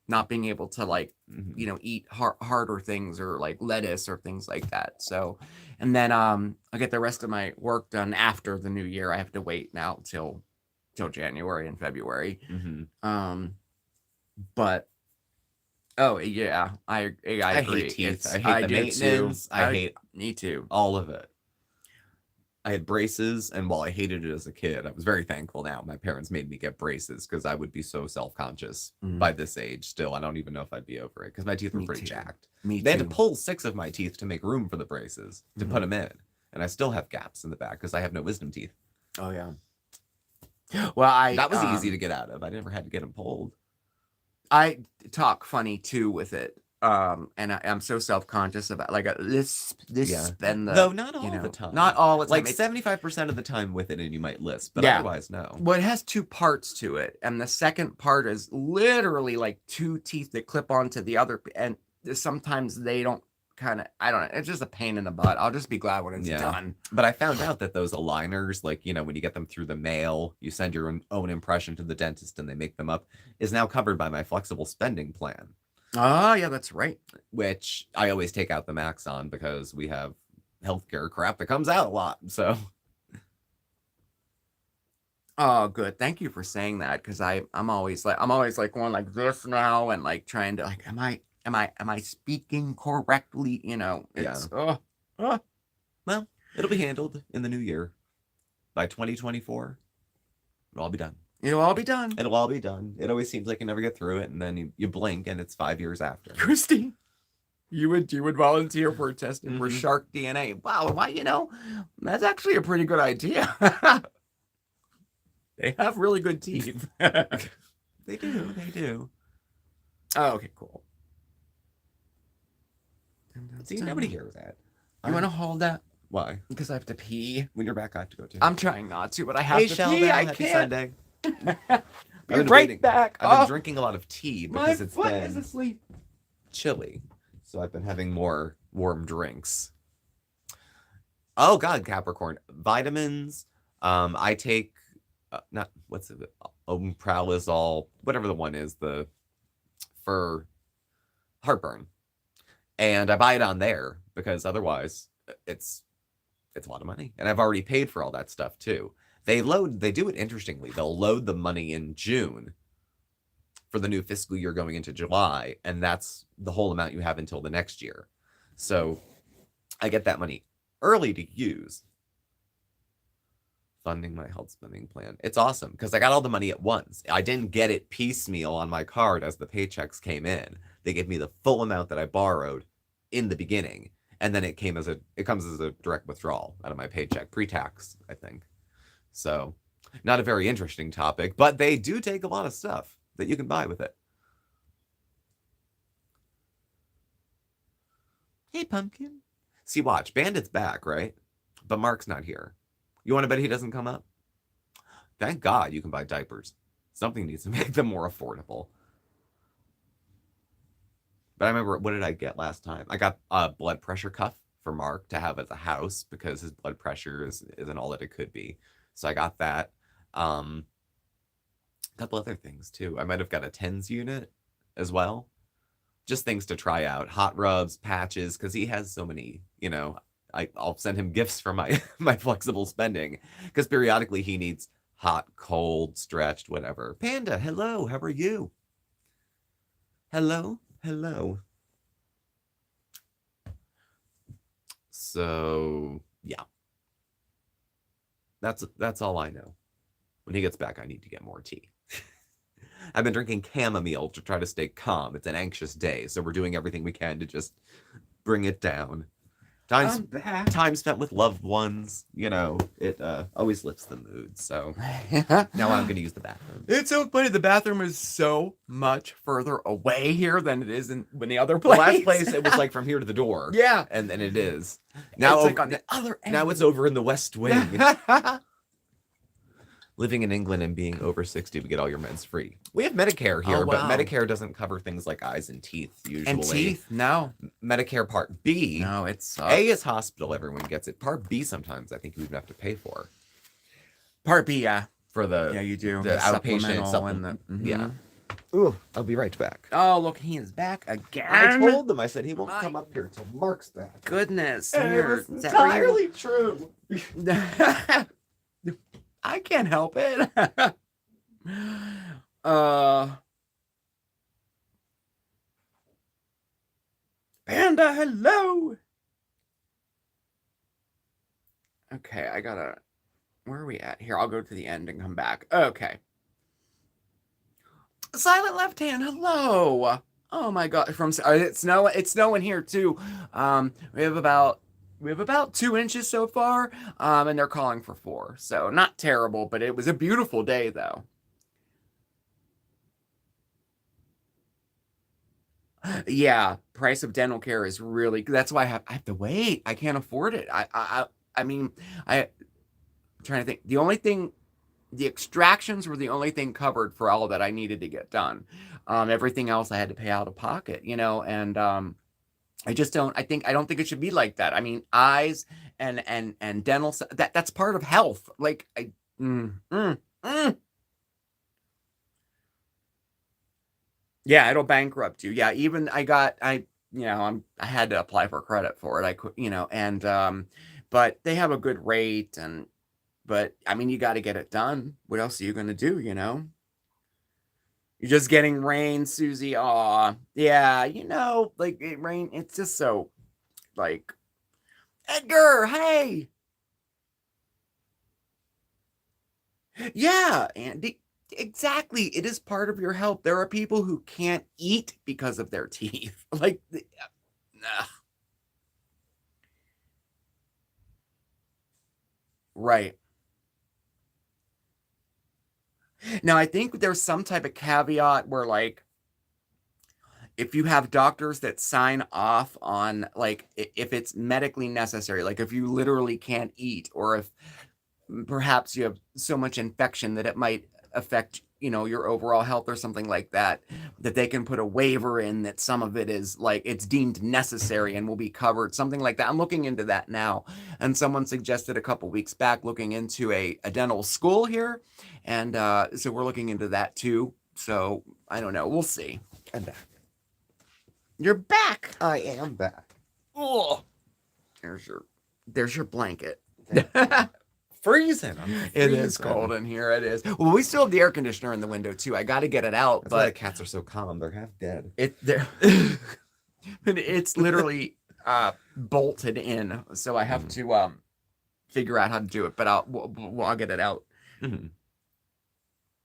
not being able to like, eat harder things or like lettuce or things like that. So, and then, I'll get the rest of my work done after the new year. I have to wait now till January and February. Mm-hmm. But oh yeah, I agree. I hate teeth. I hate the maintenance. Me too. All of it. I had braces, and while I hated it as a kid, I was very thankful now. My parents made me get braces because I would be so self-conscious by this age. Still, I don't even know if I'd be over it because my teeth were pretty jacked. They had to pull 6 of my teeth to make room for the braces to put them in, and I still have gaps in the back because I have no wisdom teeth. Oh yeah. Well, that was easy to get out of. I never had to get them pulled. I talk funny too with it. And I'm so self-conscious about like lisp and the though not all the time. Not all the time. Like 75% of the time with it, and you might lisp, but otherwise no. Well, it has 2 parts to it, and the second part is literally like 2 teeth that clip onto the other, and sometimes they don't I don't know. It's just a pain in the butt. I'll just be glad when it's done. But I found out that those aligners, like, when you get them through the mail, you send your own impression to the dentist and they make them up, is now covered by my flexible spending plan. Oh, yeah, that's right. Which I always take out the max on because we have healthcare crap that comes out a lot. So. Oh, good. Thank you for saying that because I'm always like going like this now and like trying to like, am I speaking correctly? It's Well, it'll be handled in the new year. By 2024, it'll all be done. It'll all be done. It'll all be done. It always seems like you never get through it, and then you blink, and it's 5 years after. Christy, you would volunteer for testing for shark DNA. Wow, why? That's actually a pretty good idea. They have really good teeth. They do. Oh, okay, cool. See, nobody hears that. You want to hold that? Why? Because I have to pee. When you're back, I have to go too. I'm trying not to, but I have to pee. I Happy can't. Sunday. Be right back. I've been drinking a lot of tea because my it's foot been is asleep. Chilly, so I've been having more warm drinks. Oh God, Capricorn vitamins. I take not what's it? Omeprazole, whatever the one is, for heartburn, and I buy it on there because otherwise it's a lot of money, and I've already paid for all that stuff too. They do it interestingly. They'll load the money in June for the new fiscal year going into July, and that's the whole amount you have until the next year. So I get that money early to use funding my health spending plan. It's awesome because I got all the money at once. I didn't get it piecemeal on my card as the paychecks came in. They gave me the full amount that I borrowed in the beginning, and then it comes as a direct withdrawal out of my paycheck, pre-tax, I think. So, not a very interesting topic, but they do take a lot of stuff that you can buy with it. Hey, Pumpkin. See, watch. Bandit's back, right? But Mark's not here. You want to bet he doesn't come up? Thank God you can buy diapers. Something needs to make them more affordable. But I remember, what did I get last time? I got a blood pressure cuff for Mark to have at the house because his blood pressure isn't all that it could be. So I got that. A couple other things too. I might have got a TENS unit as well. Just things to try out. Hot rubs, patches, because he has so many, I'll send him gifts for my my flexible spending because periodically he needs hot, cold, stretched, whatever. Panda, hello, how are you? Hello. So yeah, that's all I know. When he gets back, I need to get more tea. I've been drinking chamomile to try to stay calm. It's an anxious day, so we're doing everything we can to just bring it down. Time spent with loved ones, it always lifts the mood. So now I'm going to use the bathroom. It's so funny. The bathroom is so much further away here than it is in the other place. The last place, it was like from here to the door. Yeah. And it is. Now it's like on the other end. Now it's over in the West Wing. Living in England and being over 60, we get all your meds free. We have Medicare here, but Medicare doesn't cover things like eyes and teeth usually. And teeth? No. Medicare Part B. No, it sucks. A is hospital. Everyone gets it. Part B sometimes I think you even have to pay for. Part B, yeah. For the you do. The outpatient supplement. Yeah. Ooh, I'll be right back. Oh, look, he is back again. I told them. I said he won't come up here until Mark's back. Goodness. It's entirely true. I can't help it. Panda, hello. Okay, where are we at? Here, I'll go to the end and come back. Okay. Silent Left Hand, hello. Oh my God, it's snowing here too. We have about 2 inches so far, and they're calling for 4. So not terrible, but it was a beautiful day though. Yeah, price of dental care is really, that's why I have to wait. I can't afford it. I mean, I'm trying to think. The extractions were the only thing covered for all that I needed to get done. Everything else I had to pay out of pocket, and I don't think it should be like that. I mean, eyes and dental, that's part of health. Like yeah, it'll bankrupt you. Yeah, even I had to apply for credit for it. I could, but they have a good rate but I mean, you got to get it done. What else are you going to do, You're just getting rain, Susie. Aw, yeah, like rain. It's just so, like, Edgar, hey. Yeah, Andy, exactly. It is part of your health. There are people who can't eat because of their teeth. Like, right. Now, I think there's some type of caveat where, like, if you have doctors that sign off on, like, if it's medically necessary, like if you literally can't eat, or if perhaps you have so much infection that it might affect, your overall health or something like that, that they can put a waiver in that some of it is like it's deemed necessary and will be covered, something like that. I'm looking into that now. And someone suggested a couple weeks back looking into a dental school here. And so we're looking into that too. So I don't know. We'll see. I'm back. You're back. I am back. Oh, there's your blanket. Freezing. It is cold in here. It is. Well, we still have the air conditioner in the window too. I got to get it out. That's why the cats are so calm. They're half dead. It's literally bolted in, so I have to figure out how to do it, but I'll get it out. Mhm.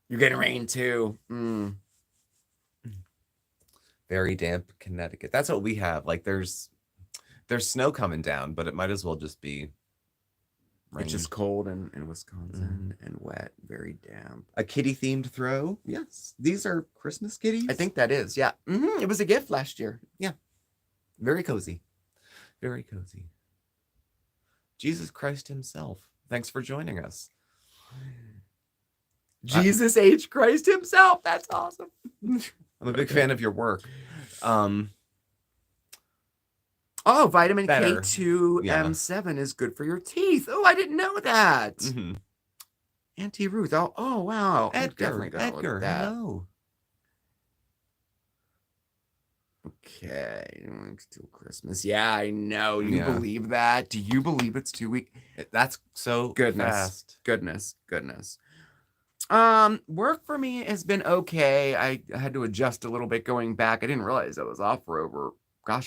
You're getting rain too. Mm. Very damp Connecticut. That's what we have. Like there's snow coming down, but it might as well just be rain. It's just cold in Wisconsin and wet, very damp. A kitty themed throw. Yes, these are Christmas kitties. I think that is. Yeah, it was a gift last year. Yeah, very cozy, very cozy. Jesus Christ Himself. Thanks for joining us. Jesus H. Christ Himself. That's awesome. I'm a big fan of your work. Oh, vitamin Better. K2 Yeah. M7 is good for your teeth. Oh, I didn't know that. Mhm. Auntie Ruth. Oh wow. I'm Edgar, definitely gonna look at that. hello. Okay, it's still Christmas. Yeah, I know. You Yeah. believe that? Do you believe it's 2 weeks? That's so fast. Goodness. Work for me has been okay. I had to adjust a little bit going back. I didn't realize I was off for over,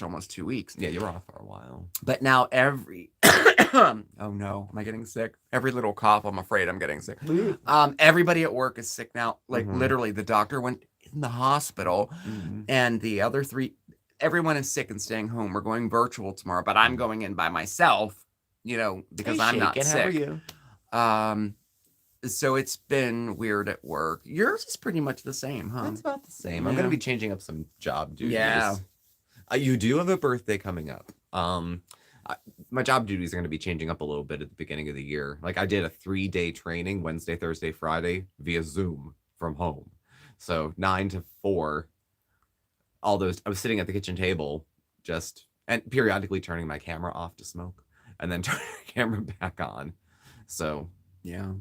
almost 2 weeks. Yeah, you were off for a while. But now oh no, am I getting sick? Every little cough, I'm afraid I'm getting sick. Everybody at work is sick now. Like literally, the doctor went in the hospital, and the other 3, everyone is sick and staying home. We're going virtual tomorrow, but I'm going in by myself. Because I'm not sick. How are you? So it's been weird at work. Yours is pretty much the same, huh? It's about the same. I'm going to be changing up some job duties. Yeah. You do have a birthday coming up. My job duties are going to be changing up a little bit at the beginning of the year. Like I did a 3-day training, Wednesday, Thursday, Friday, via Zoom from home. So 9 to 4, all those, I was sitting at the kitchen table and periodically turning my camera off to smoke and then turning the camera back on. So, yeah.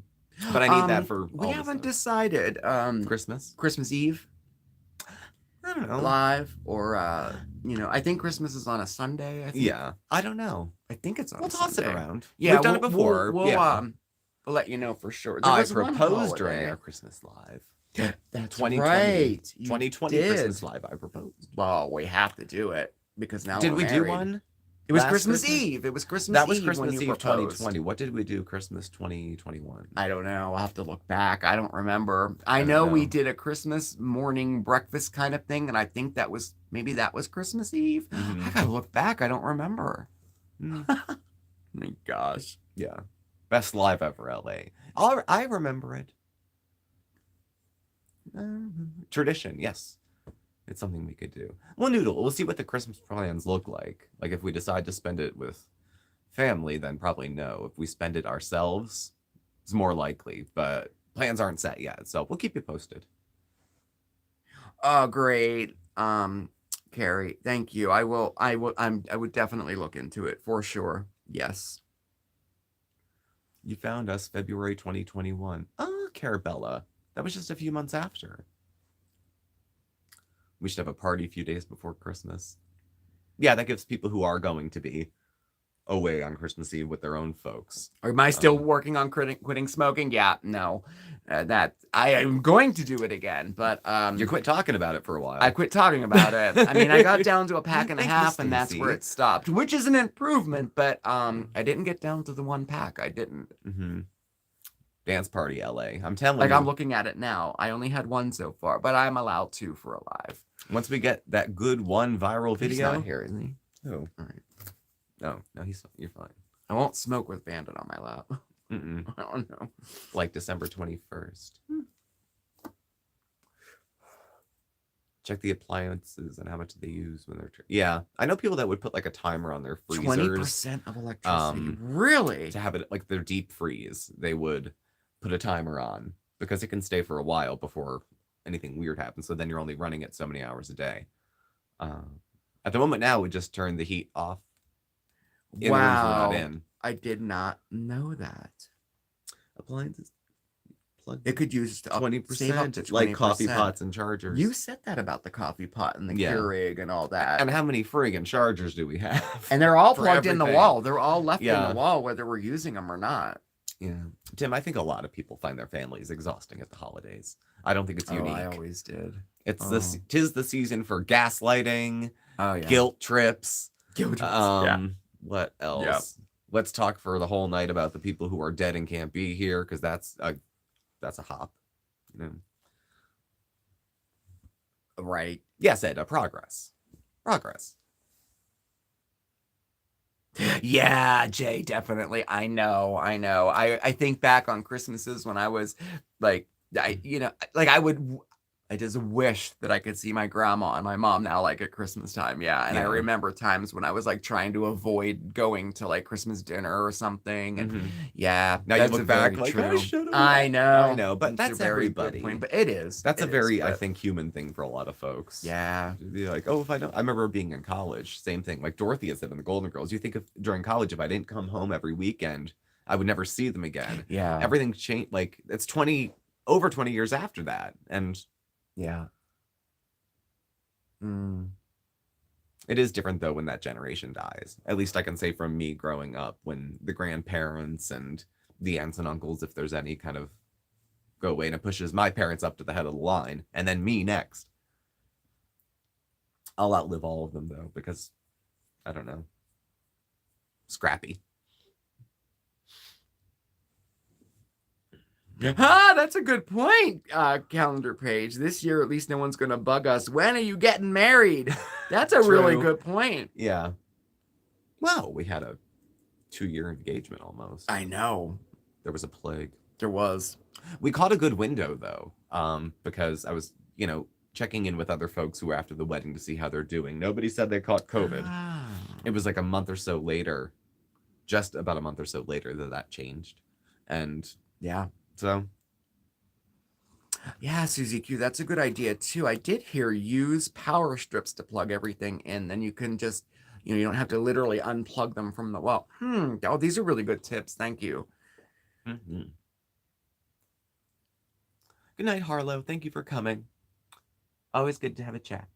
But I need that for we all haven't this decided. Christmas Eve I don't know. live or I think Christmas is on a Sunday. I think. Yeah, I don't know. I think it's on. We'll a toss Sunday. it around. Yeah, We've done it before. We'll let you know for sure. There I was one proposed during holiday. our Christmas live. That's 2020. right. You 2020 did. Christmas live. I proposed. Well, we have to do it because now Did we're we do married. one? It was last Christmas Christmas? Eve. It was Christmas That was Eve Christmas when you Eve proposed. 2020. What did we do Christmas 2021? I don't know. I'll have to look back. I don't remember. I know we did a Christmas morning breakfast kind of thing, and I think maybe that was Christmas Eve. I gotta look back. I don't remember. My gosh. Yeah. Best live ever, LA. I remember it. Tradition, yes. It's something we could do. Well, Noodle, we'll see what the Christmas plans look like. Like if we decide to spend it with family, then probably no. If we spend it ourselves, it's more likely. But plans aren't set yet, so we'll keep you posted. Oh, great. Carrie, thank you. I would definitely look into it for sure. Yes. You found us February 2021. Oh, Carabella. That was just a few months after. We should have a party a few days before Christmas. Yeah, that gives people who are going to be away on Christmas Eve with their own folks. Am I still working on quitting smoking? Yeah, no. That I am going to do it again, but you quit talking about it for a while. I quit talking about it. I mean, I got down to a pack and a Thank you, half, and that's Stacey. where it stopped, which is an improvement. But I didn't get down to the 1 pack. I didn't. Dance party, LA. I'm telling Like you. I'm looking at it now. I only had 1 so far, but I'm allowed 2 for a live. Once we get that good one viral video. He's not here, isn't he? Oh, All right. no, you're fine. I won't smoke with Bandit on my lap. Mm-mm. I don't know. Like December 21st. Check the appliances and how much they use when they're. Yeah, I know people that would put like a timer on their freezers. 20% of electricity. Really? To have it like their deep freeze, they would put a timer on because it can stay for a while before anything weird happens. So then you're only running it so many hours a day. At the moment now, we just turn the heat off. In the rooms we're not in. I did not know that. Appliances. It could use 20%, like coffee pots and chargers. You said that about the coffee pot and the Keurig and all that. And how many friggin' chargers do we have? And they're all for plugged in the everything? wall. They're all left in the wall, whether we're using them or not. Yeah. Tim, I think a lot of people find their families exhausting at the holidays. I don't think it's unique. I always did. It's tis the season for gaslighting, Oh, yeah. guilt trips. Guilt trips. What else? let's talk for the whole night about the people who are dead and can't be here, because that's a hop. You know? Right. Yes, Ed, progress. Yeah, Jay, definitely. I know. I think back on Christmases when I was like, I just wish that I could see my grandma and my mom now, like at Christmas time. Yeah. And I Yeah. remember times when I was like trying to avoid going to like Christmas dinner or something. And yeah, now you that's look back very like, true. I should have. I know, but that's a very good everybody. point, but it is. That's It a very, is, I but think, human thing for a lot of folks. yeah. To be like, oh, if I don't, I remember being in college, same thing. Like Dorothea said in the Golden Girls, you think of during college, if I didn't come home every weekend, I would never see them again. Yeah. Everything changed. Like it's over 20 years after that. And yeah. It is different though when that generation dies. At least I can say from me growing up, when the grandparents and the aunts and uncles, if there's any, kind of go away, and it pushes my parents up to the head of the line and then me next. I'll outlive all of them though, because I don't know. Scrappy. That's a good point, calendar page. This year, at least no one's going to bug us. When are you getting married? That's a really True. good point. Yeah. Well, we had a 2-year engagement almost. I know. There was a plague. There was. We caught a good window though, because I was, checking in with other folks who were after the wedding to see how they're doing. Nobody said they caught COVID. Ah. It was like a month or so later, just about a month or so later, that changed. And yeah. So, yeah, Susie Q, that's a good idea too. I did hear use power strips to plug everything in. Then you can just, you don't have to literally unplug them from the wall. Oh, these are really good tips. Thank you. Mm-hmm. Good night, Harlow. Thank you for coming. Always good to have a chat.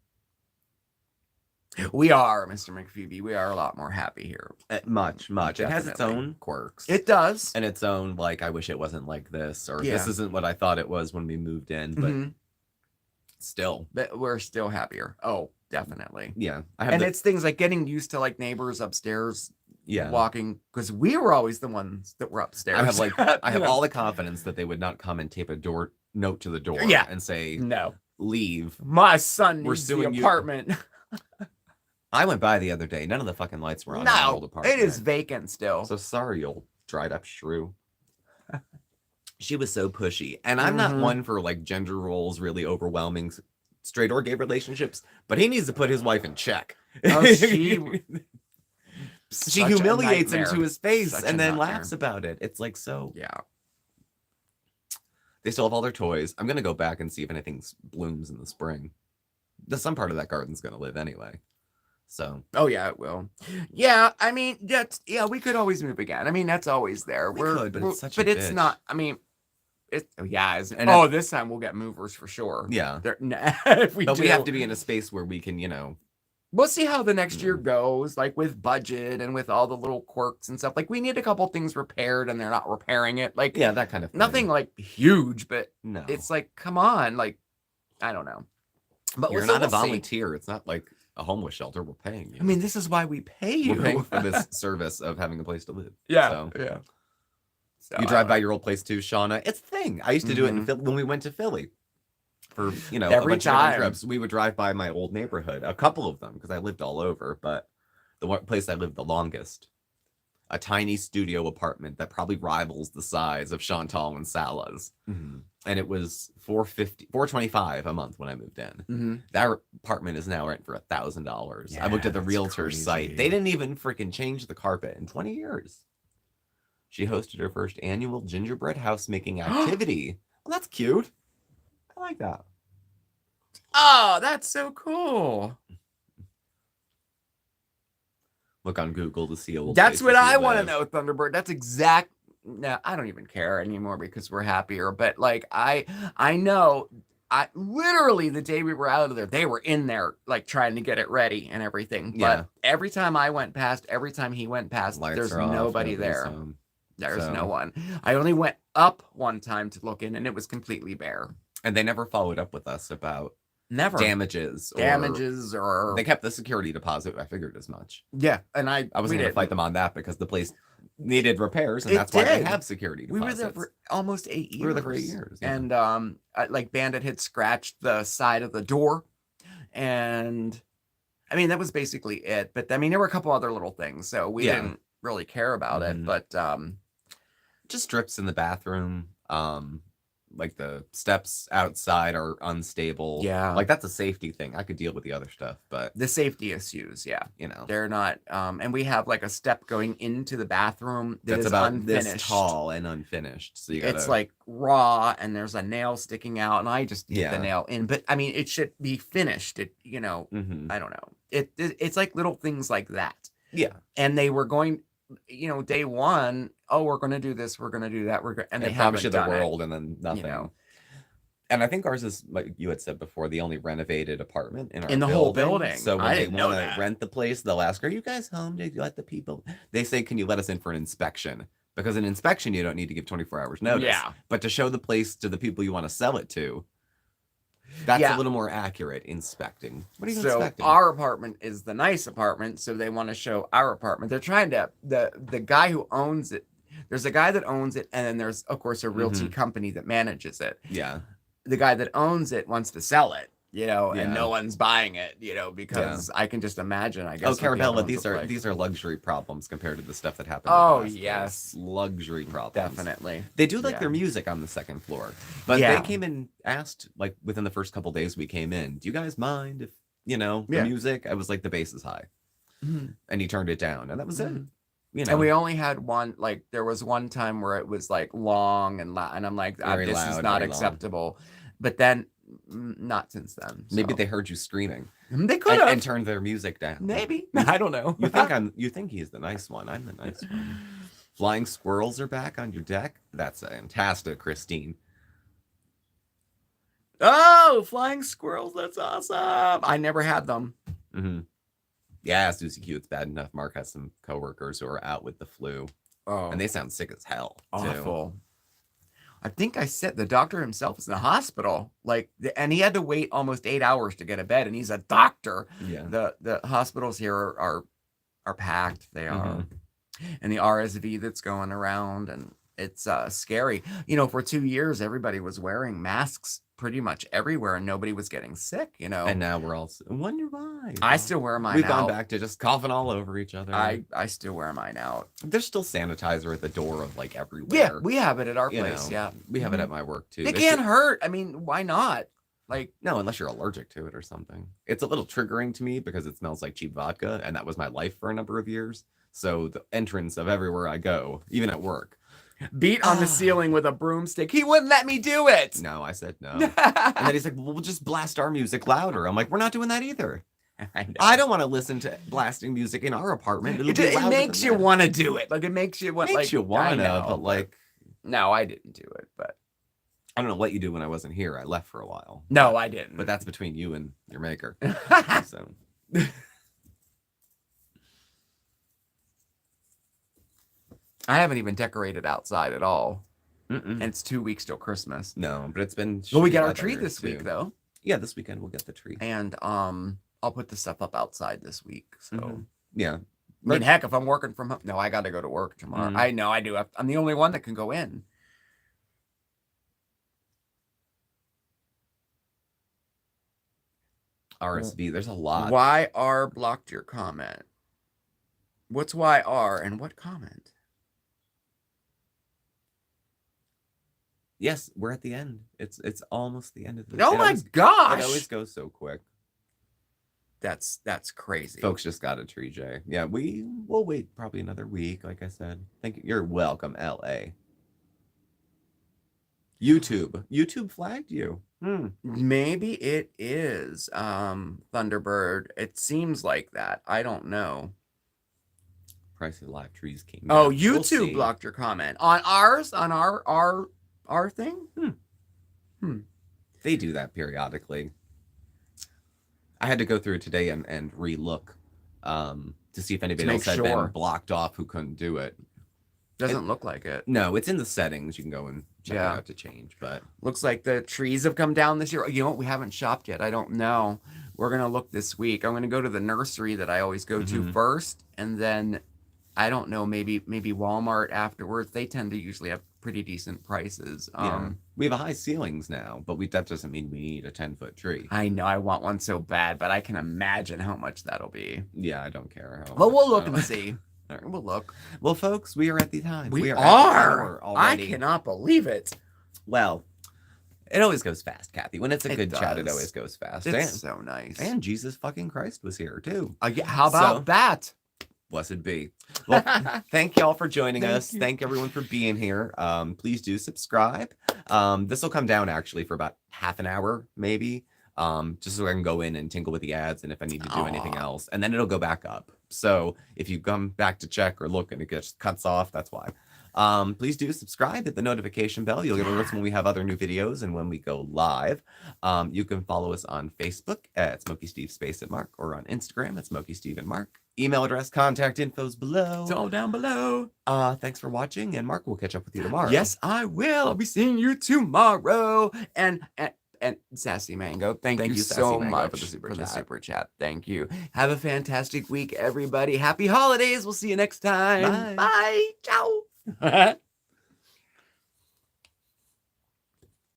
We are, Mr. McPhoebe. We are a lot more happy here. Much. Definitely. It has its own quirks. It does. And its own, like, I wish it wasn't like this, or this isn't what I thought it was when we moved in, but still. But we're still happier. Oh, definitely. Yeah. It's things like getting used to like neighbors upstairs. Yeah. Walking, because we were always the ones that were upstairs. I have all the confidence that they would not come and tape a note to the door and say, no, leave. My son needs the apartment. I went by the other day. None of the fucking lights were on in the old apartment. It is vacant still. So sorry, you old dried up shrew. She was so pushy. And I'm not one for like gender roles really overwhelming straight or gay relationships, but he needs to put his wife in check. Oh, she humiliates him to his face and then laughs about it. It's like, so. Yeah. They still have all their toys. I'm going to go back and see if anything blooms in the spring. Some part of that garden's going to live anyway. So. Oh, yeah, it will. Yeah, I mean, we could always move again. I mean, that's always there. We could, but it's such a bitch. It's not, I mean, this time we'll get movers for sure. Yeah. We have to be in a space where we can, We'll see how the next year goes, like with budget and with all the little quirks and stuff. Like we need a couple things repaired and they're not repairing it. Like, yeah, that kind of thing. Nothing like huge, but no, it's like, come on. Like, I don't know. But you're not a volunteer. See. It's not like a homeless shelter. We're paying you. I mean, this is why we pay you. We're paying for this service of having a place to live. Yeah. So. Yeah. So, you drive by your old place too, Shauna. It's a thing. I used to do it in Philly when we went to Philly. For every a bunch time of trips, we would drive by my old neighborhood, a couple of them, because I lived all over. But the one place I lived the longest, a tiny studio apartment that probably rivals the size of Chantal and Sala's, and it was $425 a month when I moved in. That apartment is now rent for $1,000. Yeah, I looked at the realtor's site; they didn't even freaking change the carpet in 20 years. She hosted her first annual gingerbread house making activity. Well, that's cute. I like that. Oh, that's so cool. Look on Google to see old. That's what I want to know, Thunderbird. That's exact. No, I don't even care anymore because we're happier. But like, I know. I literally the day we were out of there, they were in there like trying to get it ready and everything. But every time I went past, every time he went past, there's nobody there. There's no one. I only went up one time to look in, and it was completely bare. And they never followed up with us about damages. Or they kept the security deposit. I figured as much. Yeah, and I wasn't going to fight them on that because the place needed repairs, and it that's why they did. have security We deposits. were there for almost 8 years. We were there for 8 years, yeah. And like Bandit had scratched the side of the door, and I mean that was basically it. But I mean there were a couple other little things, so we didn't really care about it. But just drips in the bathroom. Like the steps outside are unstable. Yeah. Like that's a safety thing. I could deal with the other stuff, but the safety issues, yeah, you know, they're not. And we have like a step going into the bathroom that's is about unfinished. this tall and unfinished. So you gotta... it's like raw, and there's a nail sticking out, and I just need the nail in. But I mean, it should be finished. It, you know, I don't know. It's like little things like that. Yeah. And they were going, you know, day one, oh, we're going to do this, we're going to do that, and they haven't promise you done the world, it, and then nothing. you know. And I think ours is, like you had said before, the only renovated apartment in our in the whole building. So when I they didn't know want to that. rent the place, they'll ask, "Are you guys home to let the people?" They say, "Can you let us in for an inspection?" Because an inspection, you don't need to give 24 hours notice. Yeah. But to show the place to the people you want to sell it to, that's a little more accurate inspecting. What are you inspecting? Our apartment is the nice apartment, so they want to show our apartment. They're trying to the guy who owns it. There's a guy that owns it, and then there's of course a realty company that manages it. Yeah. The guy that owns it wants to sell it, you know, and no one's buying it, you know, because I can just imagine, I guess. Oh, Carabella, these are luxury problems compared to the stuff that happened. Oh, yes. Luxury problems. Definitely. They do like their music on the second floor. But they came and asked, like, within the first couple days we came in, do you guys mind if, you know, the music? I was like, the bass is high. And he turned it down, and that was it. You know. And we only had one, like, there was one time where it was, like, long and loud, and I'm like, this is not acceptable. But then, not since then. So. Maybe they heard you screaming. They could have. And turned their music down. Maybe. I don't know. You think he's the nice one. I'm the nice one. Flying squirrels are back on your deck? That's fantastic, Christine. Oh, flying squirrels. That's awesome. I never had them. Yeah, Susie Q, it's bad enough. Mark has some coworkers who are out with the flu. Oh. And they sound sick as hell. Awful. Too. I think I said the doctor himself is in the hospital. Like, and he had to wait almost 8 hours to get a bed, and he's a doctor. Yeah. The hospitals here are packed. They are. And the RSV that's going around, and it's scary. You know, for 2 years, everybody was wearing masks pretty much everywhere, and nobody was getting sick, you know. And now we're all wonder why. I still wear mine. We've gone back to just coughing all over each other. I still wear mine out. There's still sanitizer at the door of like everywhere. Yeah, we have it at our place. Yeah, we have it at my work too. It can't hurt. I mean, why not? Like, no, unless you're allergic to it or something. It's a little triggering to me because it smells like cheap vodka, and that was my life for a number of years. So the entrance of everywhere I go, even at work. Beat on the ceiling with a broomstick. He wouldn't let me do it. No, I said no. And then he's like, well, we'll just blast our music louder. I'm like, we're not doing that either. I don't want to listen to blasting music in our apartment. It makes you want to do it. Like, it makes you want to, but like... No, I didn't do it, but... I don't know what you do when I wasn't here. I left for a while. No, I didn't. But that's between you and your maker. So... I haven't even decorated outside at all. And it's 2 weeks till Christmas. No, but it's been... Well, we got our tree this week, though. Yeah, this weekend we'll get the tree. And I'll put the stuff up outside this week. So yeah. I mean, heck, if I'm working from home... No, I got to go to work tomorrow. I know, I do. I'm the only one that can go in. RSV, there's a lot. YR blocked your comment. What's YR and what comment? Yes, we're at the end. It's almost the end of the... Oh my gosh! It always goes so quick. That's crazy. Folks just got a tree, Jay. Yeah, we'll wait probably another week, like I said. Thank you. You're welcome, LA. YouTube flagged you. Maybe it is Thunderbird. It seems like that. I don't know. Price of live trees king. Oh, yeah, YouTube blocked your comment on ours, on our thing. They do that periodically. I had to go through today and re-look to see if anybody else had been blocked off who couldn't do it. Doesn't look like it. No, it's in the settings. You can go and check it out to change. But looks like the trees have come down this year. You know what? We haven't shopped yet. I don't know. We're gonna look this week. I'm gonna go to the nursery that I always go to first, and then I don't know, maybe Walmart afterwards. They tend to usually have pretty decent prices. Yeah. We have high ceilings now, but that doesn't mean we need a 10-foot tree. I know I want one so bad, but I can imagine how much that'll be. Yeah, I don't care. Well, we'll look and see. We'll look. Well, folks, we are at the time. We are. are. At the hour already. I cannot believe it. Well, it always goes fast, Kathy. When it's a good chat, it does. always goes fast. It's so nice. And Jesus fucking Christ was here too. Yeah, how about that? Blessed be. Well, thank y'all for joining us. you. Thank everyone for being here. Please do subscribe. This will come down actually for about half an hour, maybe. Just so I can go in and tingle with the ads and if I need to do anything else. And then it'll go back up. So if you come back to check or look and it just cuts off, that's why. Please do subscribe, hit the notification bell. You'll get alerts when we have other new videos and when we go live. You can follow us on Facebook at SmokeySteveandmarc or on Instagram at SmokeySteveandmarc. Email address, contact info's below. It's all down below. Thanks for watching, and Mark will catch up with you tomorrow. Yes, I will. I'll be seeing you tomorrow. And Sassy Mango, thank you so much for the super chat. Thank you. Have a fantastic week, everybody. Happy holidays. We'll see you next time. Bye. Bye. Ciao.